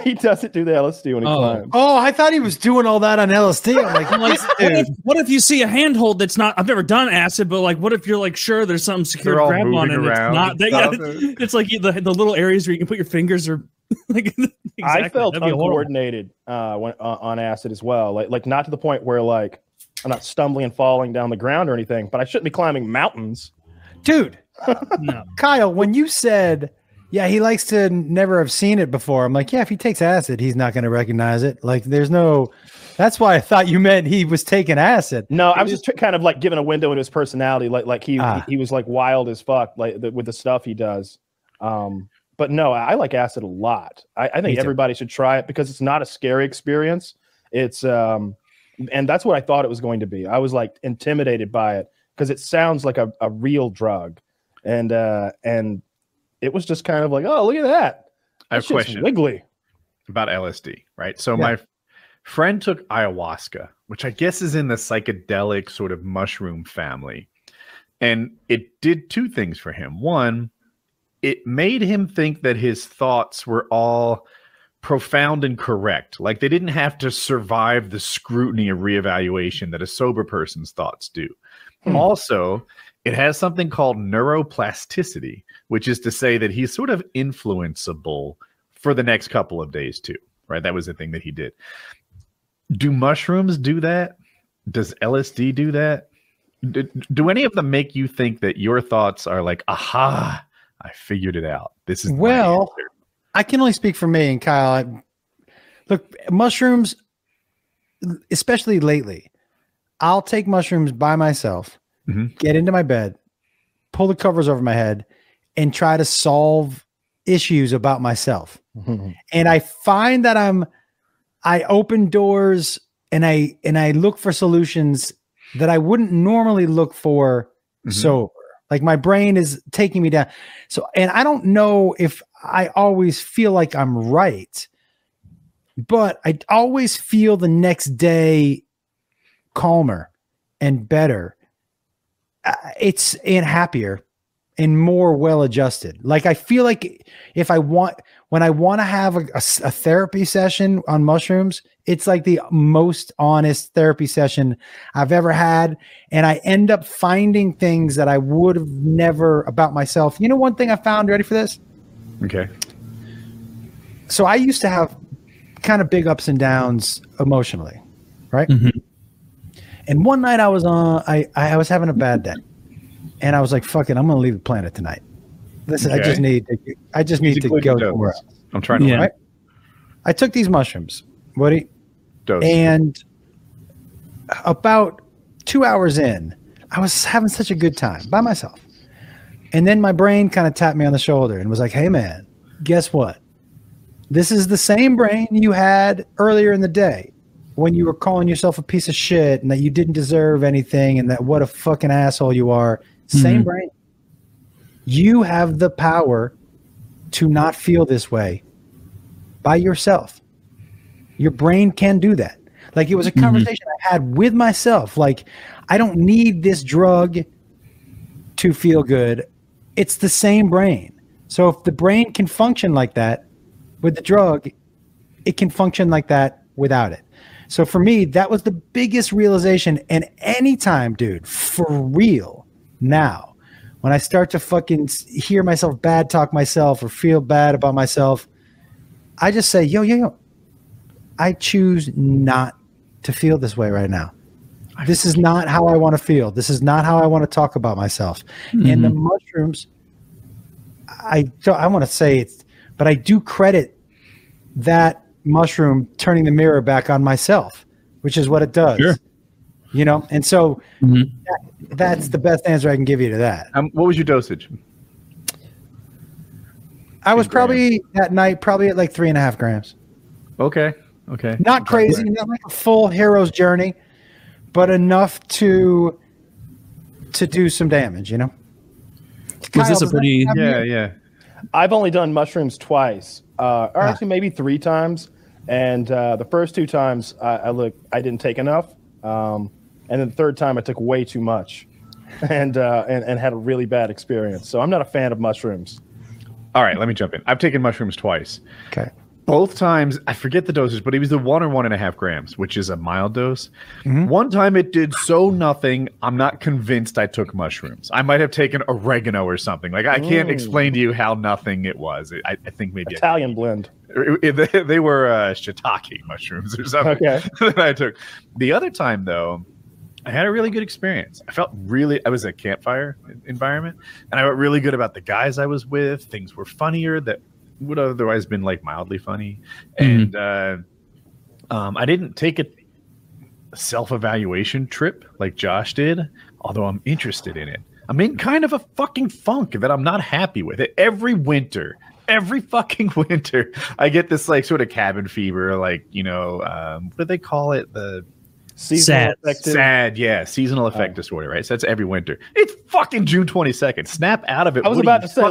He doesn't do the LSD when he climbs. Oh, I thought he was doing all that on LSD. I'm like, what if you see a handhold that's not? I've never done acid, but like, what if you're like sure there's something secure to grab on and it's not? It's like the little areas where you can put your fingers or like. Exactly. I felt uncoordinated when on acid as well. Like not to the point where like I'm not stumbling and falling down the ground or anything, but I shouldn't be climbing mountains, dude. No. Kyle, when you said. Yeah, he likes to never have seen it before. I'm like, yeah, if he takes acid, he's not going to recognize it. Like, there's no. That's why I thought you meant he was taking acid. No, I was just kind of like giving a window into his personality. Like he was like wild as fuck, like with the stuff he does. But no, I like acid a lot. I think everybody should try it because it's not a scary experience. It's and that's what I thought it was going to be. I was like intimidated by it because it sounds like a real drug, and. It was just kind of like, oh, look at that. I have a question wiggly about LSD, right? So my friend took ayahuasca, which I guess is in the psychedelic sort of mushroom family. And it did two things for him. One, it made him think that his thoughts were all profound and correct. Like they didn't have to survive the scrutiny of reevaluation that a sober person's thoughts do. Also, it has something called neuroplasticity, which is to say that he's sort of influenceable for the next couple of days too, right? That was the thing that he did. Do mushrooms do that? Does LSD do that? Do any of them make you think that your thoughts are like, aha, I figured it out. This is well, I can only speak for me and Kyle. Look, mushrooms, especially lately, I'll take mushrooms by myself, get into my bed, pull the covers over my head, and try to solve issues about myself. And I find that I open doors and I look for solutions that I wouldn't normally look for sober. Like my brain is taking me down. So, and I don't know if I always feel like I'm right, but I always feel the next day calmer and better. It's and happier and more well-adjusted. Like I feel like when I want to have a therapy session on mushrooms, it's like the most honest therapy session I've ever had. And I end up finding things that I would have never about myself. You know, one thing I found, ready for this? Okay. So I used to have kind of big ups and downs emotionally, right? And one night I was having a bad day, and I was like, "Fuck it, I'm gonna leave the planet tonight. Listen, okay. I just need to go somewhere else." I'm trying to. Right? I took these mushrooms, Woody, and about 2 hours in, I was having such a good time by myself, and then my brain kind of tapped me on the shoulder and was like, "Hey, man, guess what? This is the same brain you had earlier in the day." When you were calling yourself a piece of shit and that you didn't deserve anything and that what a fucking asshole you are, same brain. You have the power to not feel this way by yourself. Your brain can do that. Like it was a conversation I had with myself. Like, I don't need this drug to feel good. It's the same brain. So if the brain can function like that with the drug, it can function like that without it. So for me, that was the biggest realization. And anytime, dude, for real, now, when I start to fucking hear myself bad talk myself or feel bad about myself, I just say, yo, I choose not to feel this way right now. This is not how I want to feel. This is not how I want to talk about myself. And the mushrooms, I want to say it's, but I do credit that mushroom turning the mirror back on myself, which is what it does. Sure. You know, and so that's the best answer I can give you to that. What was your dosage? I was probably that night, probably at like 3.5 grams. Okay. Not crazy, not like a full hero's journey, but enough to do some damage, you know? Was this a pretty... Yeah. I've only done mushrooms twice, or actually maybe 3 times. And the first 2 times I didn't take enough, and then the third time I took way too much, and had a really bad experience. So I'm not a fan of mushrooms. All right, let me jump in. I've taken mushrooms twice. Okay. Both times, I forget the dosage, but it was the 1 or 1.5 grams, which is a mild dose. One time it did so nothing, I'm not convinced I took mushrooms. I might have taken oregano or something. Like, I can't explain to you how nothing it was. I think maybe Italian blend. They were shiitake mushrooms or something that I took. The other time, though, I had a really good experience. I was at a campfire environment, and I felt really good about the guys I was with. Things were funnier that would have otherwise been like mildly funny. And I didn't take a self-evaluation trip like Josh did, although I'm interested in it. I'm in kind of a fucking funk that I'm not happy with it. Every fucking winter, I get this like sort of cabin fever, like, what do they call it? The Seasonal seasonal affect disorder, right? So that's every winter. It's fucking June 22nd. Snap out of it. I was about to say,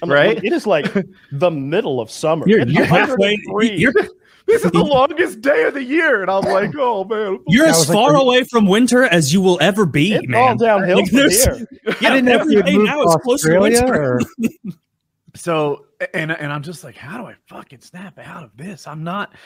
right? It is like the middle of summer. You're It's halfway. 103. This is the longest day of the year, and I'm like, oh man, You're as far away from winter as you will ever be, it's man. all downhill Like, from here. Yeah, every day now is close to winter. So, and I'm just like, how do I fucking snap out of this? I'm not.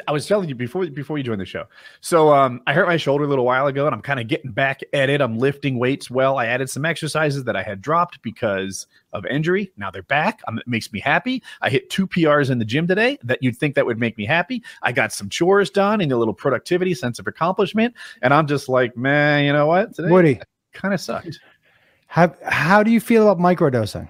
I was telling you before you joined the show. So I hurt my shoulder a little while ago, and I'm kind of getting back at it. I'm lifting weights well. I added some exercises that I had dropped because of injury. Now they're back. It makes me happy. I hit 2 PRs in the gym today that you'd think that would make me happy. I got some chores done and a little productivity, sense of accomplishment. And I'm just like, man, you know what? Today Woody, kind of sucked. How do you feel about microdosing?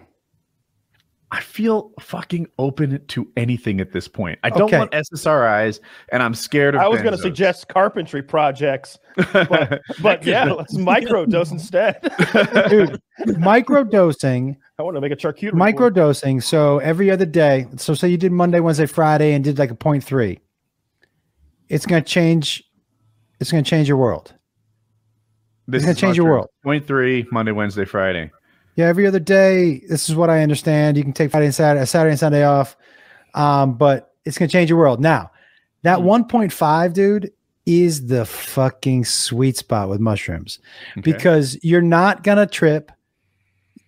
I feel fucking open to anything at this point. I don't want SSRIs, and I'm scared of I was going to benzos. suggest carpentry projects, but yeah, let's microdose instead. Dude, microdosing. I want to make a charcuterie. Microdosing. So every other day. So say you did Monday, Wednesday, Friday, and did like a 0.3. It's going to change. It's going to change your world. It's going to change your world. 0.3 Monday, Wednesday, Friday. Yeah, every other day. This is what I understand. You can take Friday and Saturday and Sunday off, but it's gonna change your world. Now, that 1.5, dude, is the fucking sweet spot with mushrooms, because you're not gonna trip,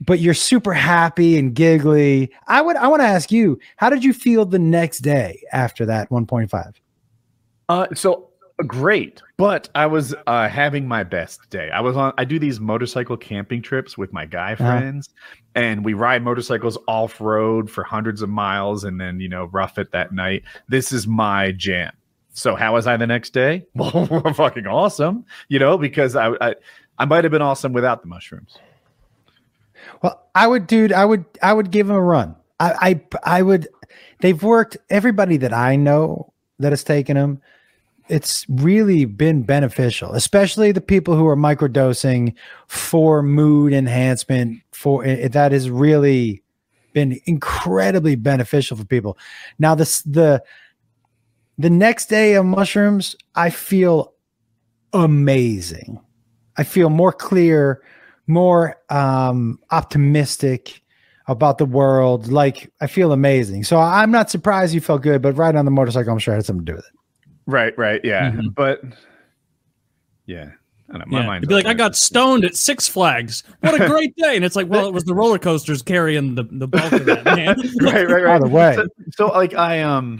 but you're super happy and giggly. I want to ask you, how did you feel the next day after that 1.5? So great, but I was having my best day. I do these motorcycle camping trips with my guy friends, and we ride motorcycles off-road for hundreds of miles and then, rough it that night. This is my jam. So how was I the next day? Well, fucking awesome, because I might have been awesome without the mushrooms. Well, I would give them a run. I would. They've worked. Everybody that I know that has taken them, it's really been beneficial, especially the people who are microdosing for mood enhancement. That has really been incredibly beneficial for people. Now, the next day of mushrooms, I feel amazing. I feel more clear, more optimistic about the world. Like, I feel amazing. So I'm not surprised you felt good, but riding on the motorcycle, I'm sure it had something to do with it. Right, yeah. But yeah, I don't know, my mind's You'd be like, I got stoned at Six Flags. What a great day. And it's like, well, it was the roller coasters carrying the bulk of that, man. right. By the way. So like I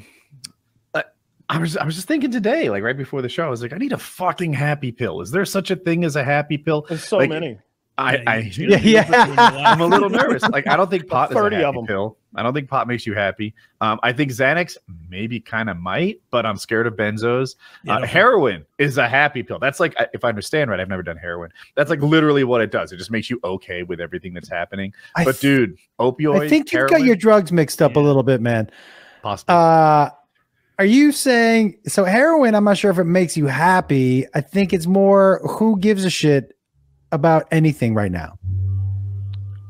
was just thinking today, like right before the show, I was like, I need a fucking happy pill. Is there such a thing as a happy pill? There's so many. I'm a little nervous. Like, I don't think pot is a 30 of happy them. pill. I don't think pot makes you happy. I think Xanax maybe kind of might, but I'm scared of benzos. Heroin is a happy pill. That's like, if I understand right, I've never done heroin. That's like literally what it does. It just makes you okay with everything that's happening. But dude, opioids. I think you've got your drugs mixed up a little bit, man. Possibly. Are you saying so? Heroin, I'm not sure if it makes you happy. I think it's more who gives a shit about anything right now.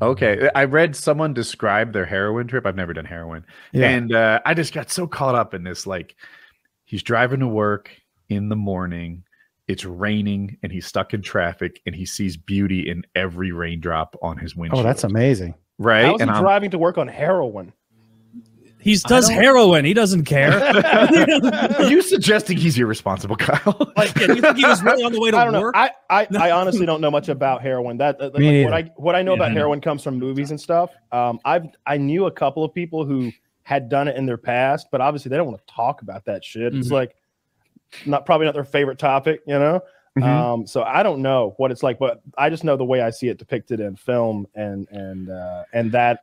Okay, I read someone describe their heroin trip. I've never done heroin, and I just got so caught up in this. Like, he's driving to work in the morning, it's raining, and he's stuck in traffic, and he sees beauty in every raindrop on his windshield. Oh, that's amazing, right? How's he driving to work on heroin? He does heroin. He doesn't care. Are you suggesting he's irresponsible, Kyle? Like, do you think he was really on the way to I don't know. work? I honestly don't know much about heroin. What I know about heroin comes from movies and stuff. I knew a couple of people who had done it in their past, but obviously they don't want to talk about that shit. It's like probably not their favorite topic, you know. So I don't know what it's like, but I just know the way I see it depicted in film, and that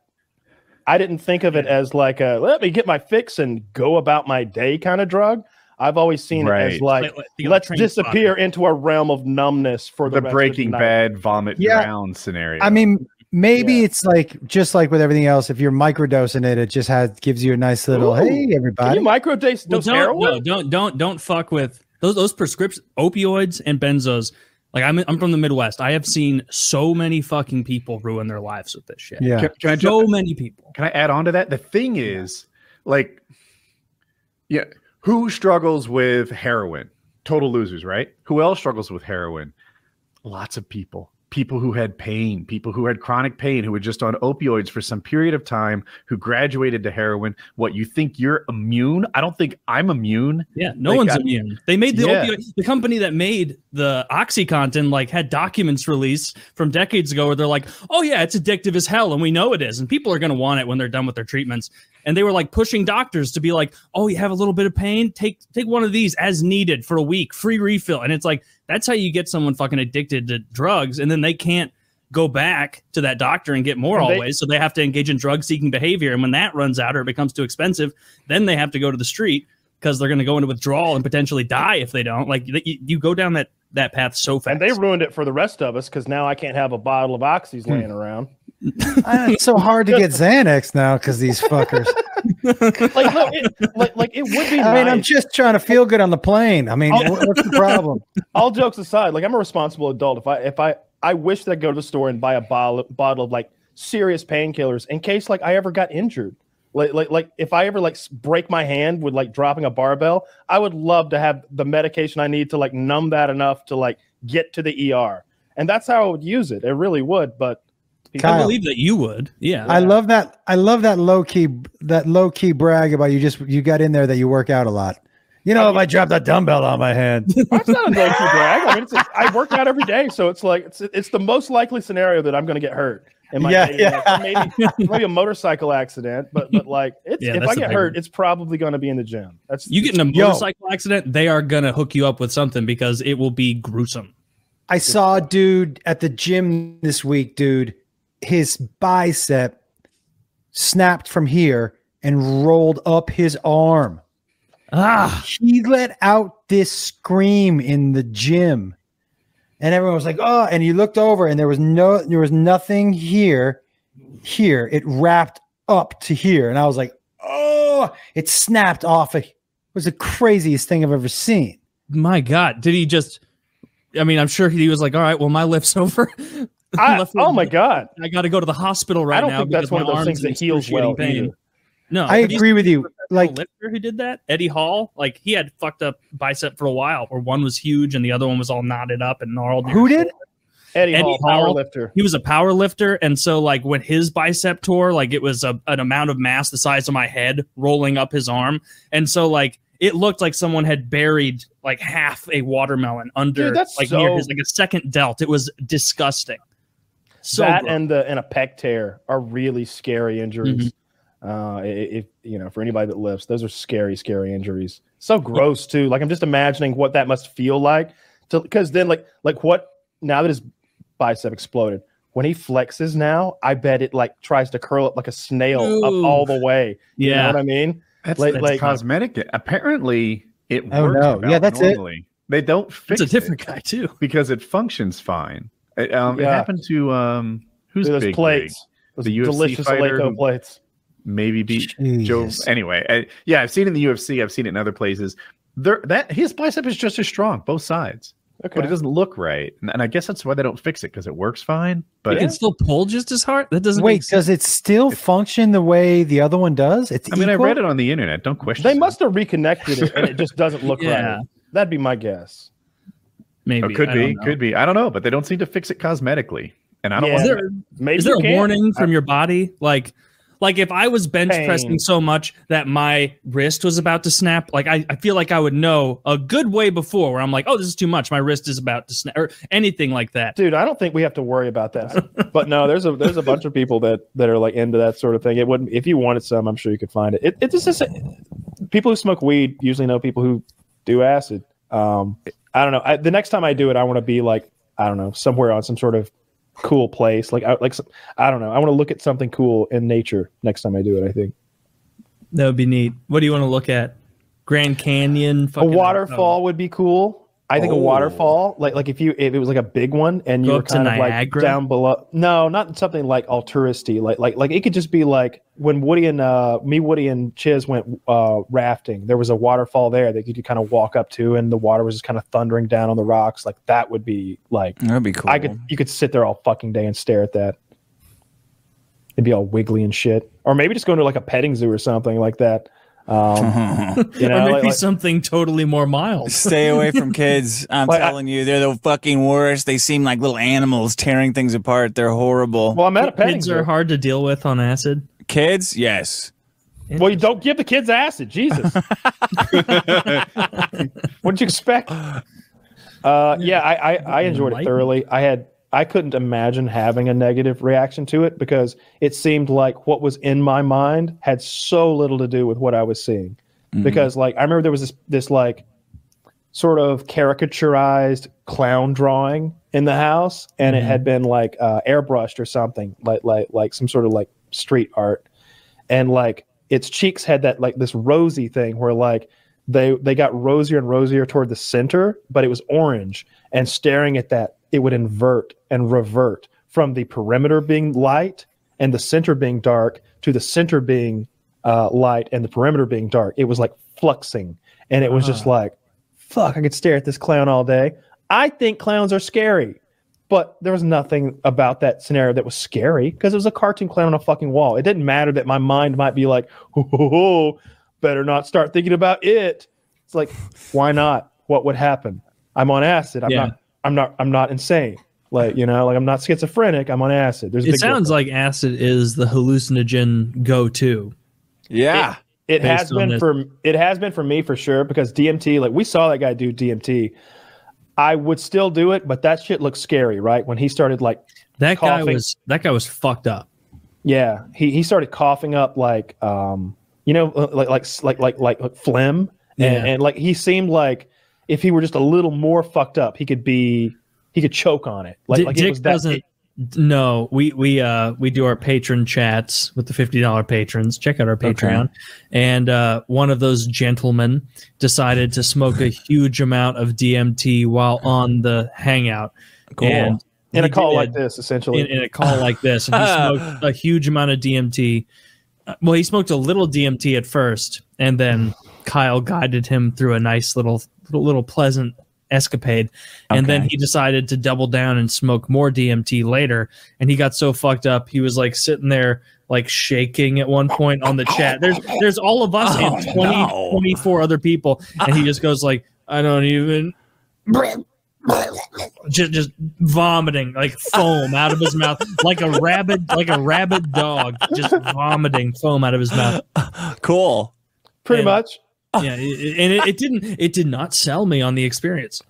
I didn't think of it as like a let me get my fix and go about my day kind of drug. I've always seen it as like let's disappear into a realm of numbness for the Breaking Bad vomit drown scenario. I mean, maybe it's like just like with everything else. If you're microdosing it, it just gives you a nice little hey everybody. Can you microdose heroin? Don't fuck with those prescription opioids and benzos. Like I'm from the Midwest. I have seen so many fucking people ruin their lives with this shit. Yeah, many people. Can I add on to that? The thing is, like, who struggles with heroin? Total losers, right? Who else struggles with heroin? Lots of people. People who had pain, people who had chronic pain, who were just on opioids for some period of time, who graduated to heroin. What, you think you're immune? I don't think I'm immune. Yeah, no one's immune. They made the opioid. The company that made the OxyContin like had documents released from decades ago where they're like, oh yeah, it's addictive as hell, and we know it is, and people are going to want it when they're done with their treatments. And they were like pushing doctors to be like, oh, you have a little bit of pain? Take one of these as needed for a week, free refill. And it's like, that's how you get someone fucking addicted to drugs. And then they can't go back to that doctor and get more always. So they have to engage in drug seeking behavior. And when that runs out or it becomes too expensive, then they have to go to the street because they're going to go into withdrawal and potentially die if they don't. Like you go down that path so fast. And they ruined it for the rest of us because now I can't have a bottle of Oxys laying around. It's so hard to get Xanax now because these fuckers. It would be. I mean, I'm just trying to feel good on the plane. I mean, what's the problem? All jokes aside, like I'm a responsible adult. If I wish that I'd go to the store and buy a bottle of like serious painkillers in case like I ever got injured. Like if I ever like break my hand with like dropping a barbell, I would love to have the medication I need to like numb that enough to like get to the ER. And that's how I would use it. It really would, but Kyle, I believe that you would. Yeah. I love that low key brag about you got in there that you work out a lot. You know, if I dropped a dumbbell on my head. That's not a low key brag. I mean, I work out every day, so it's like it's the most likely scenario that I'm going to get hurt. Maybe a motorcycle accident, but like if I get hurt, it's probably going to be in the gym. You get in a motorcycle accident, they are going to hook you up with something because it will be gruesome. I saw a dude at the gym this week, dude. His bicep snapped from here and rolled up his arm. He let out this scream in the gym, and everyone was like, "Oh!" And he looked over, and there was nothing here. Here, it wrapped up to here, and I was like, "Oh!" It snapped off. It was the craziest thing I've ever seen. My God, did he just? I mean, I'm sure he was like, "All right, well, my lift's over." Oh my God! I got to go to the hospital right now. I don't think that's one of those things that heals well. No, I agree with you. Like lifter who did that, Eddie Hall. Like he had fucked up bicep for a while, where one was huge and the other one was all knotted up and gnarled. Who did? Eddie Hall, power lifter. He was a power lifter, and so like when his bicep tore, like it was an amount of mass the size of my head rolling up his arm, and so like it looked like someone had buried like half a watermelon under near his like a second delt. It was disgusting. So that and a pec tear are really scary injuries. If for anybody that lifts, those are scary injuries. So gross too. Like I'm just imagining what that must feel like because then like what now that his bicep exploded, when he flexes now, I bet it like tries to curl up like a snail up all the way. You know what I mean? That's cosmetic. Apparently it works. Oh no. Yeah, that's normally. It. They don't fix it's a different guy too because it functions fine. It happened to who's those big plates, those the UFC delicious fighter Eleiko plates. Maybe beat Joe. Anyway, I've seen it in the UFC. I've seen it in other places. His bicep is just as strong, both sides. Okay. But it doesn't look right, and I guess that's why they don't fix it because it works fine. But it can still pull just as hard. That doesn't does it still function the way the other one does? I read it on the internet. Don't question. They must have reconnected it, and it just doesn't look right. That'd be my guess. Maybe could be. I don't know, but they don't seem to fix it cosmetically. And I don't want. Is there a warning from your body, like Like if I was bench pressing so much that my wrist was about to snap, like I feel like I would know a good way before where I'm like, oh, this is too much. My wrist is about to snap or anything like that. Dude, I don't think we have to worry about that. But no, there's a bunch of people that are like into that sort of thing. It wouldn't, if you wanted some, I'm sure you could find it. It's just people who smoke weed usually know people who do acid. I don't know. The next time I do it, I want to be like, I don't know, somewhere on some sort of cool place. I don't know. I want to look at something cool in nature next time I do it, I think. That would be neat. What do you want to look at? Grand Canyon? A waterfall would be cool. I think a waterfall, like if it was like a big one and you were kind of like down below. No, not something like all touristy. Like it could just be like when Woody and Chiz went rafting. There was a waterfall there that you could kind of walk up to, and the water was just kind of thundering down on the rocks. Like that would be like that'd be cool. You could sit there all fucking day and stare at that. It'd be all wiggly and shit. Or maybe just go to like a petting zoo or something like that. Or maybe something totally more mild. Stay away from kids. I'm telling you, they're the fucking worst. They seem like little animals tearing things apart. They're horrible. Well, I'm at a petting Kids zoo. are hard to deal with on acid. Kids, yes. Well, you don't give the kids acid. Jesus. What'd you expect? I enjoyed it thoroughly. I couldn't imagine having a negative reaction to it because it seemed like what was in my mind had so little to do with what I was seeing. Mm-hmm. Because like I remember there was this like sort of caricaturized clown drawing in the house, and it had been like airbrushed or something, like some sort of like street art, and like its cheeks had that like this rosy thing where like they got rosier and rosier toward the center, but it was orange, and staring at that, it would invert and revert from the perimeter being light and the center being dark to the center being light and the perimeter being dark. It was like fluxing, and it was just like, fuck, I could stare at this clown all day. I think clowns are scary, but there was nothing about that scenario that was scary because it was a cartoon clown on a fucking wall. It didn't matter that my mind might be like, oh, better not start thinking about it. It's like, why not? What would happen? I'm on acid. I'm not insane. Like, you know, like I'm not schizophrenic. I'm on acid. It sounds like acid is the hallucinogen go-to. Yeah. It has been for me for sure, because DMT, like we saw that guy do DMT. I would still do it, but that shit looks scary, right? When he started like that coughing. guy was fucked up. Yeah. He started coughing up like like phlegm. And like he seemed like if he were just a little more fucked up, he could choke on it. Like Dick it was that. doesn't. No, we do our patron chats with the $50 patrons. Check out our Patreon. Okay. And one of those gentlemen decided to smoke a huge amount of DMT while on the hangout. Cool. And in a call like this, essentially. In a call like this, and he smoked a huge amount of DMT. Well, he smoked a little DMT at first, and then Kyle guided him through a nice little pleasant escapade, and then he decided to double down and smoke more DMT later, and he got so fucked up he was like sitting there like shaking at one point on the chat. There's all of us and 24 other people, and he just goes like, I don't even just vomiting like foam out of his mouth like a rabid dog, just vomiting foam out of his mouth. Cool. Pretty much. Yeah, and it did not sell me on the experience.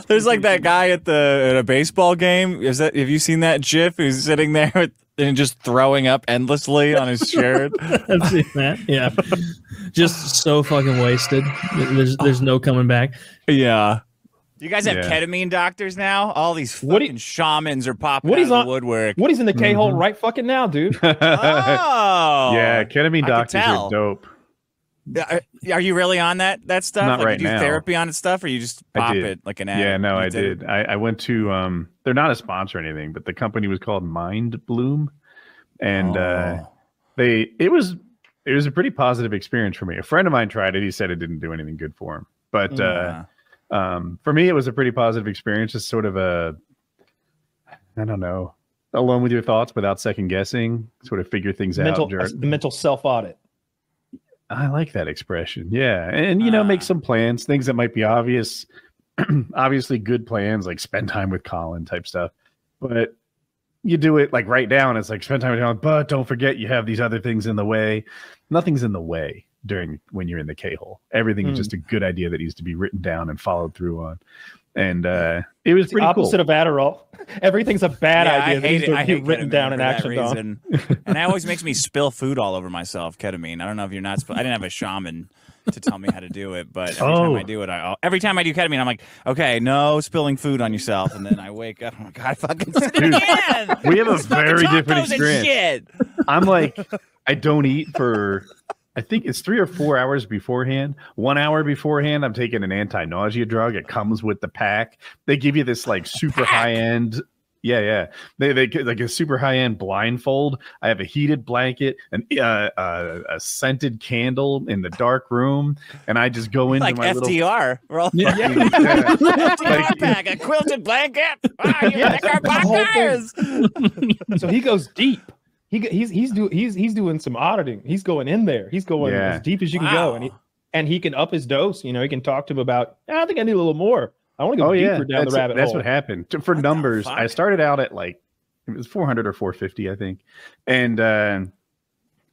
There's like that guy at a baseball game. Have you seen that GIF? Who's sitting there and just throwing up endlessly on his shirt. I've seen that. Yeah, just so fucking wasted. There's no coming back. Yeah. You guys have ketamine doctors now? All these fucking shamans are popping out of the woodwork. Woody's in the K-hole right fucking now, dude. Oh. Yeah, ketamine doctors are dope. Are you really on that stuff? Not like right you do now. Therapy on it stuff, or you just pop it like an ad? Yeah, no, I did. I went to they're not a sponsor or anything, but the company was called Mind Bloom, and it was a pretty positive experience for me. A friend of mine tried it. He said it didn't do anything good for him, but for me, it was a pretty positive experience. Just sort of I don't know, alone with your thoughts without second guessing, sort of figure things out. The mental self audit. I like that expression. Yeah. And, make some plans, things that might be obvious, obviously good plans, like spend time with Colin type stuff. But you do it like write down. It's like spend time with your but don't forget you have these other things in the way. Nothing's in the way when you're in the K-hole. Everything is just a good idea that needs to be written down and followed through on. And it was pretty opposite cool. of Adderall. Everything's a bad idea. I hate it. I hate written ketamine down and for that actioned on. reason. And that always makes me spill food all over myself. Ketamine. I don't know if you're not. I didn't have a shaman to tell me how to do it, but every time I do ketamine, I'm like, okay, no spilling food on yourself, and then I wake up. Oh my god, I fucking did it again. We have a very different experience. Shit. I'm like, I don't eat for. I think it's 3 or 4 hours beforehand. 1 hour beforehand, I'm taking an anti-nausea drug. It comes with the pack. They give you this like super high end. Yeah. They get like a super high end blindfold. I have a heated blanket, a scented candle in the dark room, and I just go into like my FDR. little. We're all FDR pack, a quilted blanket. Oh, you pick our bunkers. So he goes deep. He's doing some auditing. He's going in there. He's going as deep as you can go, and he can up his dose. You know, he can talk to him about. I think I need a little more. I want to go deeper down the rabbit hole. That's what happened. For numbers, I started out at like it was 400 or 450, I think, and I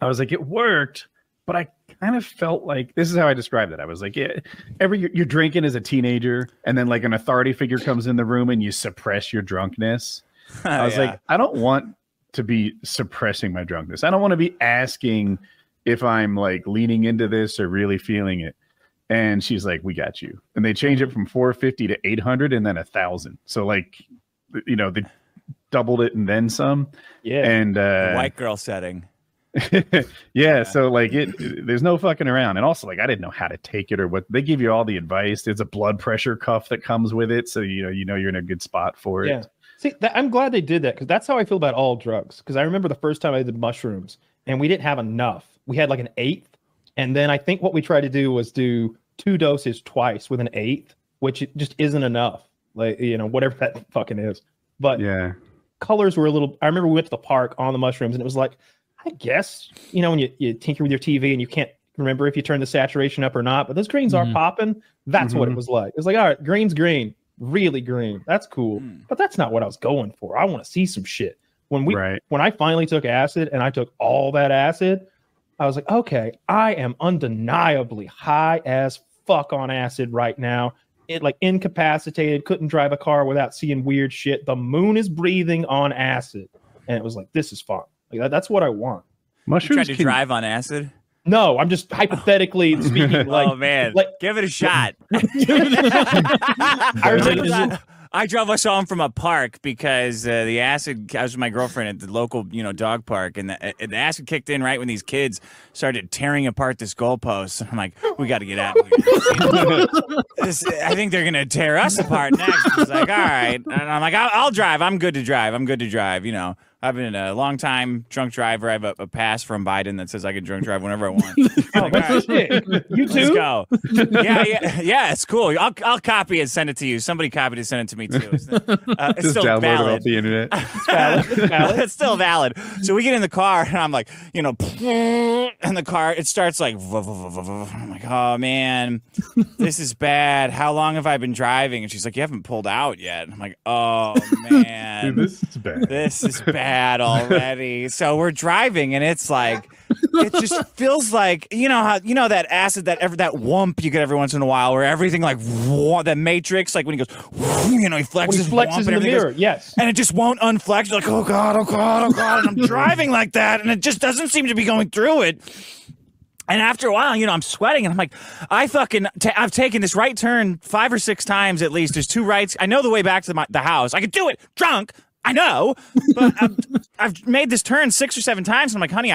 was like, it worked, but I kind of felt like this is how I described it. I was like, you're drinking as a teenager, and then like an authority figure comes in the room and you suppress your drunkenness. I was like, I don't want to be suppressing my drunkenness. I don't want to be asking if I'm like leaning into this or really feeling it. And she's like, we got you. And they change it from 450 to 800 and then 1,000. So like, you know, they doubled it and then some. Yeah. And white girl setting. yeah. So like there's no fucking around. And also like, I didn't know how to take it or what. They give you all the advice. There's a blood pressure cuff that comes with it. So, you know, you're in a good spot for it. Yeah. See, I'm glad they did that because that's how I feel about all drugs. Because I remember the first time I did mushrooms and we didn't have enough. We had like an 1/8. And then I think what we tried to do was do 2 doses twice with an 1/8, which just isn't enough. Like, you know, whatever that fucking is. But yeah, colors were a little. I remember we went to the park on the mushrooms and it was like, I guess, you know, when you tinker with your TV and you can't remember if you turn the saturation up or not, but those greens are popping. That's what it was like. It was like, all right, green's green. Really green. That's cool. But that's not what I was going for. I want to see some shit. When I finally took acid and I took all that acid, I was like, okay, I am undeniably high as fuck on acid right now. It like incapacitated, couldn't drive a car without seeing weird shit. The moon is breathing on acid. And it was like, this is fun. Like that's what I want. Mushrooms tried to drive on acid? No, I'm just hypothetically speaking. Like, oh man, like, give it a shot. I drove us home from a park because the acid. I was with my girlfriend at the local, dog park, and the acid kicked in right when these kids started tearing apart this goalpost. I'm like, we got to get out of here. I think they're gonna tear us apart next. It's like, all right, and I'm like, I'll drive. I'm good to drive. I've been a long time drunk driver. I have a pass from Biden that says I can drunk drive whenever I want. Oh, that's shit. You too? Let's go. Yeah, it's cool. I'll copy and send it to you. Somebody copied it, send it to me too. It's just still download valid. it off the internet. It's valid. It's still valid. So we get in the car and I'm like, and the car, it starts like, I'm like, oh man, this is bad. How long have I been driving? And she's like, you haven't pulled out yet. And I'm like, oh man, dude, this is bad. This is bad already. So we're driving and it's like, it just feels like, that acid, that whump you get every once in a while where everything like that Matrix, like when he goes, he flexes in the mirror. Yes. And it just won't unflex. You're like, oh God. And I'm driving like that. And it just doesn't seem to be going through it. And after a while, I'm sweating and I'm like, I've taken this right turn 5 or 6 times at least. There's 2 rights. I know the way back to the house. I could do it drunk. I know, but I've made this turn 6 or 7 times. And I'm like, honey,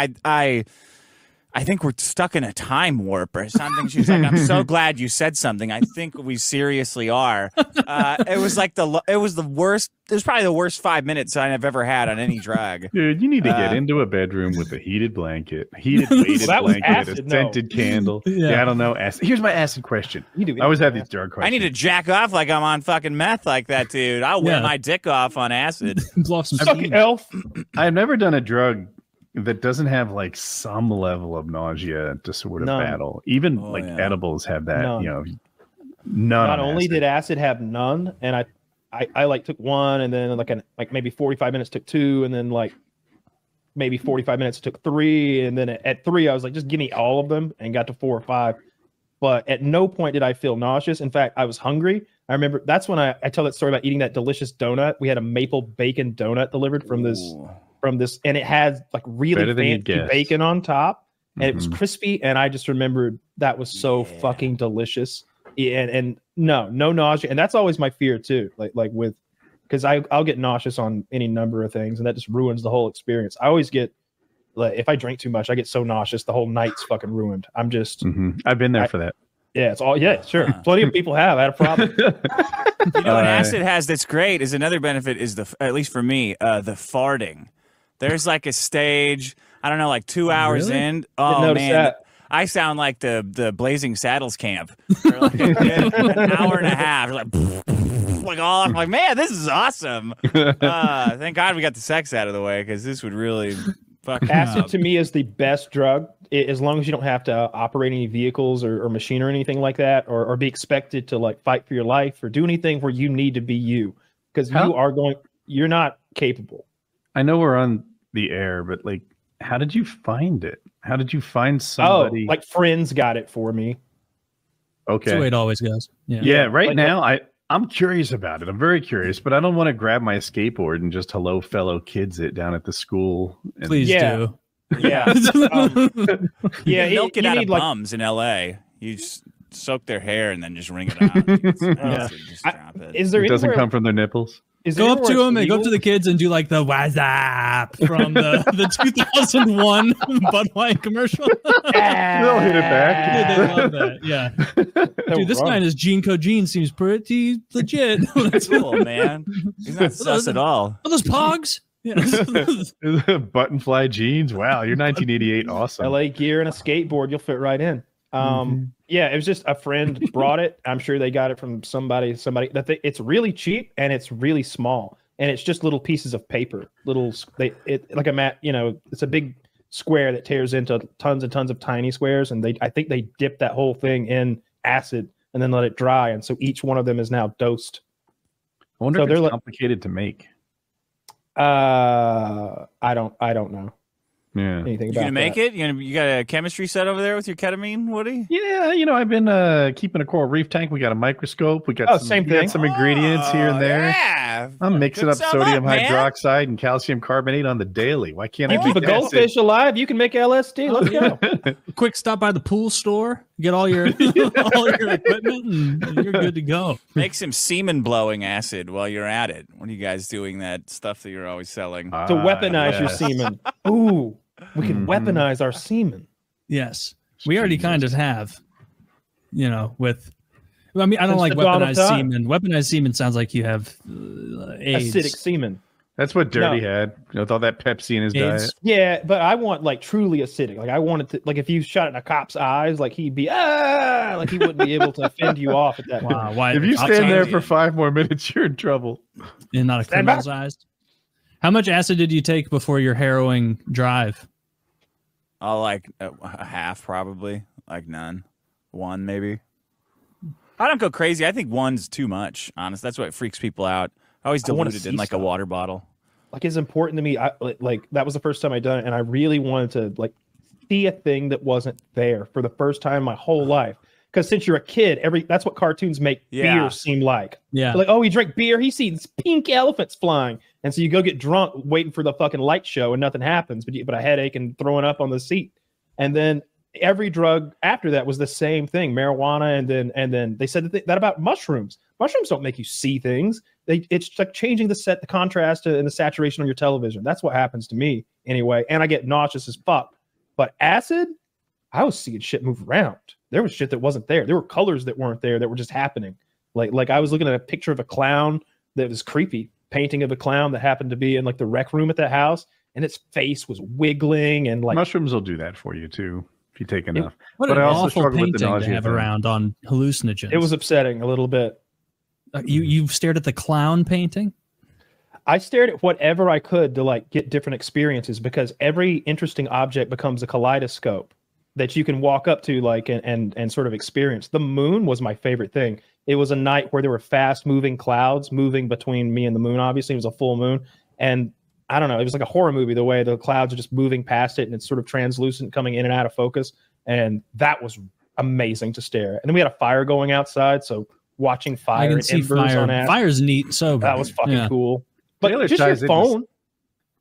I think we're stuck in a time warp or something. She's like, I'm so glad you said something. I think we seriously are. It was the worst. It was probably the worst 5 minutes I've ever had on any drug. Dude, you need to get into a bedroom with a heated blanket, weighted blanket, acid, a scented candle. Yeah, I don't know. Acid. Here's my acid question. I always have these drug questions. I need to jack off like I'm on fucking meth like that, dude. I'll wear my dick off on acid. Blow off some steam. Elf. I've never done a drug that doesn't have like some level of nausea to sort of battle. Even edibles have that. None. Not only did acid have none, and I like took one, and then like maybe 45 minutes took two, and then like maybe 45 minutes took three, and then at three I was like, just give me all of them, and got to 4 or 5. But at no point did I feel nauseous. In fact, I was hungry. I remember that's when I tell that story about eating that delicious donut. We had a maple bacon donut delivered from this, and it had like really fancy bacon on top, and it was crispy. And I just remembered that was so fucking delicious. And no nausea. And that's always my fear too. Like with, because I'll get nauseous on any number of things, and that just ruins the whole experience. I always get, like, if I drink too much, I get so nauseous, the whole night's fucking ruined. I'm just, I've been there for that. Yeah, it's all, yeah, sure. Plenty of people have. I had a problem. You know what acid has that's great is another benefit is at least for me, the farting. There's like a stage, I don't know, like 2 hours in. Oh man. That. I sound like the Blazing Saddles camp. For like an hour and a half. Like all, I'm like, man, this is awesome. Thank God we got the sex out of the way, because this would really fuck acid up. To me is the best drug, as long as you don't have to operate any vehicles or machine or anything like that, or be expected to like fight for your life or do anything where you need to be you, because you're not capable. I know we're on the air, but like, how did you find it? How did you find somebody? Oh, like friends got it for me. Okay. That's the way it always goes. Yeah. Right now, I'm curious about it. I'm very curious, but I don't want to grab my skateboard and just hello fellow kids it down at the school. Please do. Yeah. Yeah. Milk it out of bums in LA. You just soak their hair and then just wring it out. Just drop it. Is there it doesn't come from their nipples? Go up to them and go up to the kids and do like the "What's up" from the 2001 Bud Wine commercial. They'll hit it back. They love that. Yeah. Dude, this guy in his Gene Co. Jeans seems pretty legit. That's cool, man. He's not sus at all. Are those pogs? Yeah. Button fly jeans. Wow, you're 1988. Awesome. LA gear and a skateboard, you'll fit right in. Yeah, it was just a friend brought it. I'm sure they got it from somebody it's really cheap and it's really small, and it's just little pieces of paper, like a mat, it's a big square that tears into tons and tons of tiny squares, and I think they dip that whole thing in acid and then let it dry, and so each one of them is now dosed. I wonder if it's complicated to make. I don't know. Yeah. Anything about you gonna make it? You got a chemistry set over there with your ketamine, Woody? Yeah, I've been keeping a coral reef tank. We got a microscope. We got some ingredients here and there. Yeah. I'm mixing up sodium hydroxide and calcium carbonate on the daily. Why can't I keep a goldfish alive? You can make LSD. Let's go. Quick stop by the pool store, get all your equipment, and you're good to go. Make some semen blowing acid while you're at it. What are you guys doing? That stuff that you're always selling to weaponize your semen. Ooh. We can weaponize our semen. Yes. We already kind of have, with, I mean, I don't like weaponized semen. Weaponized semen sounds like you have AIDS. Acidic semen. That's what Dirty had, with all that Pepsi in his diet. Yeah, but I want like truly acidic. Like I wanted to, like if you shot it in a cop's eyes, like he'd be, like he wouldn't be able to fend you off at that point. Why, if you stand there for 5 more minutes, you're in trouble. And not a criminal's eyes. How much acid did you take before your harrowing drive? Oh, like a half, probably. Like none. 1, maybe. I don't go crazy. I think 1's too much, honest. That's what freaks people out. I always dilute it in like a water bottle. Like it's important to me. Like that was the first time I done it, and I really wanted to like see a thing that wasn't there for the first time in my whole life. Because since you're a kid, that's what cartoons make beer seem like. Yeah. Like, oh, he drank beer. He sees pink elephants flying. And so you go get drunk waiting for the fucking light show and nothing happens, but a headache and throwing up on the seat. And then every drug after that was the same thing, marijuana. And then they said that about mushrooms. Mushrooms don't make you see things. It's like changing the contrast and the saturation on your television. That's what happens to me anyway. And I get nauseous as fuck. But acid, I was seeing shit move around. There was shit that wasn't there. There were colors that weren't there that were just happening. Like I was looking at a picture of a clown that was creepy, painting of a clown that happened to be in like the rec room at that house, and its face was wiggling and like mushrooms will do that for you too if you take enough. What an awful painting to have around on hallucinogens. It was upsetting a little bit. You stared at the clown painting? I stared at whatever I could to like get different experiences, because every interesting object becomes a kaleidoscope. that you can walk up to like and sort of experience. The moon was my favorite thing. It was a night where there were fast moving clouds moving between me and the moon. Obviously, it was a full moon, and I don't know. It was like a horror movie. The way the clouds are just moving past it, and it's sort of translucent, coming in and out of focus, and that was amazing to stare at. And then we had a fire going outside, so watching fire and embers on acid. Fire's neat. So that was fucking cool. But Taylor just your phone.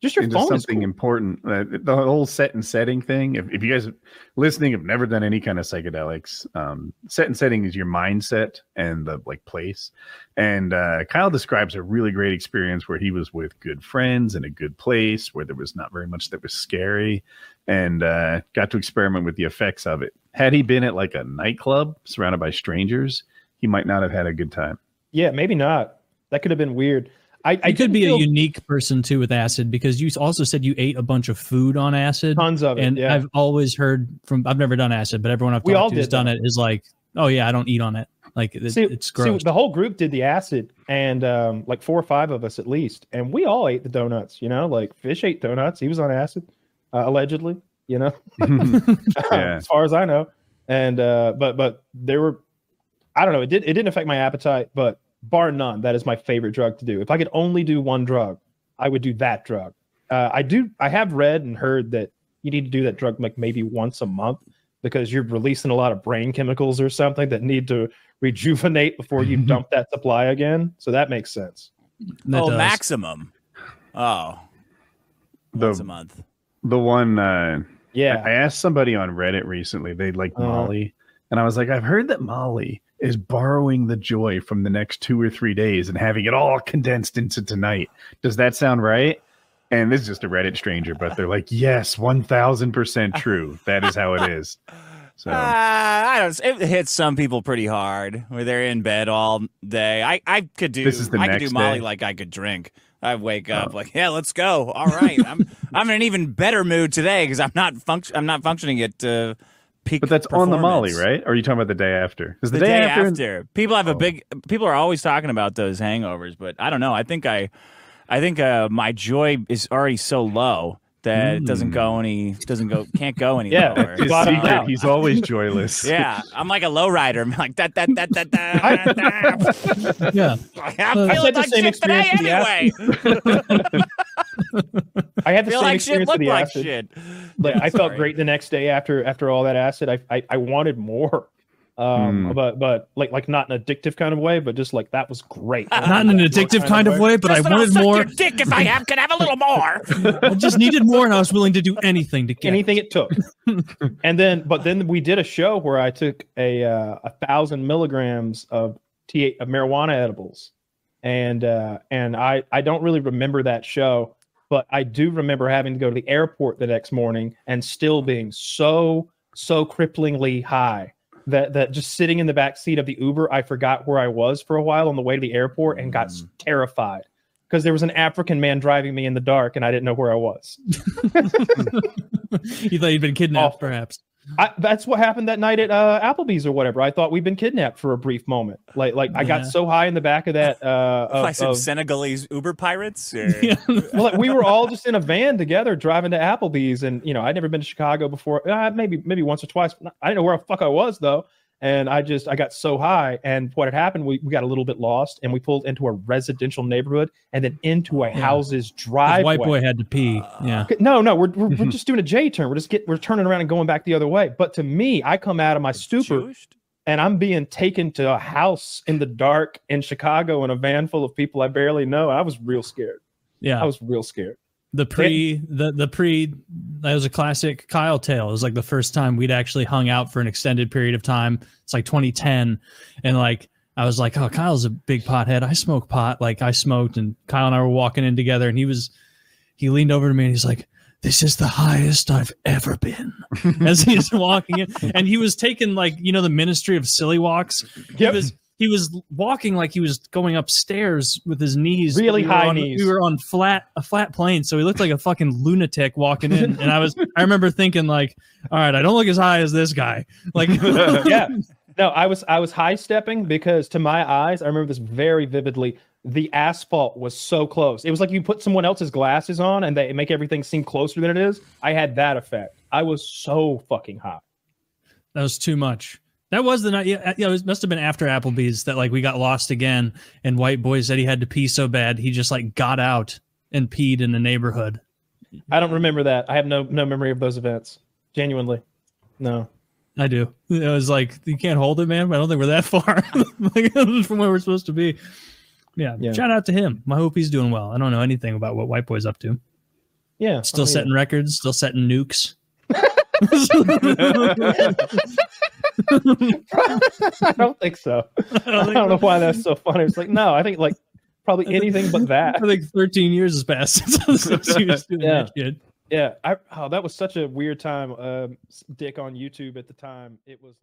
Just your phone is something cool. important. The whole set and setting thing. If you guys listening have never done any kind of psychedelics, set and setting is your mindset and the like place. And Kyle describes a really great experience where he was with good friends in a good place where there was not very much that was scary, and got to experiment with the effects of it. Had he been at like a nightclub surrounded by strangers, he might not have had a good time. Yeah, maybe not. That could have been weird. I could be a unique person too with acid, because you also said you ate a bunch of food on acid. Tons of it. And yeah. I've always heard from, I've never done acid, but everyone I've talked to who's done it is like, oh yeah, I don't eat on it. Like it's gross. See, the whole group did the acid, and like 4 or 5 of us at least, and we all ate the donuts. You know, like Fish ate donuts. He was on acid, allegedly. You know, as far as I know. And but there were, I don't know. It didn't affect my appetite, but bar none, that is my favorite drug to do. If I could only do one drug, I would do that drug. I have read and heard that you need to do that drug like maybe once a month, because you're releasing a lot of brain chemicals or something that need to rejuvenate before you dump that supply again. So that makes sense. Maximum. Oh, once a month. The one, yeah. I asked somebody on Reddit recently, they like Molly, and I was like, I've heard that Molly is borrowing the joy from the next 2 or 3 days and having it all condensed into tonight. Does that sound right? And this is just a Reddit stranger, but they're like, yes, 1000% true. That is how it is. So I don't. It hits some people pretty hard where they're in bed all day. I could do. This is the I could next do Molly day? like I could drink. I wake up like, yeah, let's go. All right, I'm in an even better mood today because I'm not functioning at peak. But that's on the Molly, performance. right? Or are you talking about the day after? Because The day after. People have people are always talking about those hangovers, but I don't know. I think my joy is already so low that it can't go any Yeah, lower. His secret, he's always joyless. Yeah, I'm like a lowrider. I'm like that. Yeah. I'm feeling like shit today anyway. I had the Feel same like shit, experience with look the like acid. shit. Like, I felt great the next day after all that acid. I wanted more. But like not in an addictive kind of way, but just like that was great. Not in an addictive kind of way, but I wanted more. Your dick if I could have a little more. I just needed more, and I was willing to do anything to get anything it took. And then we did a show where I took a 1,000 milligrams of marijuana edibles, and I don't really remember that show, but I do remember having to go to the airport the next morning and still being so cripplingly high that just sitting in the back seat of the Uber, I forgot where I was for a while on the way to the airport and got terrified because there was an African man driving me in the dark and I didn't know where I was. You thought you'd been kidnapped, perhaps. That's what happened that night at Applebee's or whatever. I thought we'd been kidnapped for a brief moment. Like I got so high in the back of that. Like some Senegalese Uber pirates. Yeah. Well, we were all just in a van together driving to Applebee's, and I'd never been to Chicago before. Maybe once or twice. I didn't know where the fuck I was though. And I got so high, and what had happened, we got a little bit lost, and we pulled into a residential neighborhood, and then into a house's driveway. White boy had to pee. Yeah. No, we're just doing a J turn. We're turning around and going back the other way. But to me, I come out of my stupor, and I'm being taken to a house in the dark in Chicago in a van full of people I barely know. I was real scared. Yeah, I was real scared. The pre that was a classic Kyle tale. It was like the first time we'd actually hung out for an extended period of time. It's like 2010, and like I was like, oh, Kyle's a big pothead. I smoke pot. Like I smoked, and Kyle and I were walking in together, and he leaned over to me and he's like, this is the highest I've ever been, as he's walking in, and he was taking like the Ministry of Silly Walks. Yep. He was walking like he was going upstairs with his knees really high knees. We were on a flat plane, so he looked like a fucking lunatic walking in. And I remember thinking like, all right, I don't look as high as this guy. Like, yeah, no, I was high stepping because to my eyes, I remember this very vividly. The asphalt was so close. It was like you put someone else's glasses on and they make everything seem closer than it is. I had that effect. I was so fucking hot. That was too much. That was the night. Yeah, it must have been after Applebee's that like we got lost again, and White Boy said he had to pee so bad he just like got out and peed in the neighborhood. I don't remember that. I have no memory of those events. Genuinely, no. I do. It was like you can't hold it, man. But I don't think we're that far from where we're supposed to be. Yeah. Shout out to him. I hope he's doing well. I don't know anything about what White Boy's up to. Yeah, still setting records, still setting nukes. I don't think so. I don't know why that's so funny. It's like, no, I think like probably anything but that. I think 13 years has passed since he was doing that shit. Yeah. That was such a weird time. Dick on YouTube at the time. It was.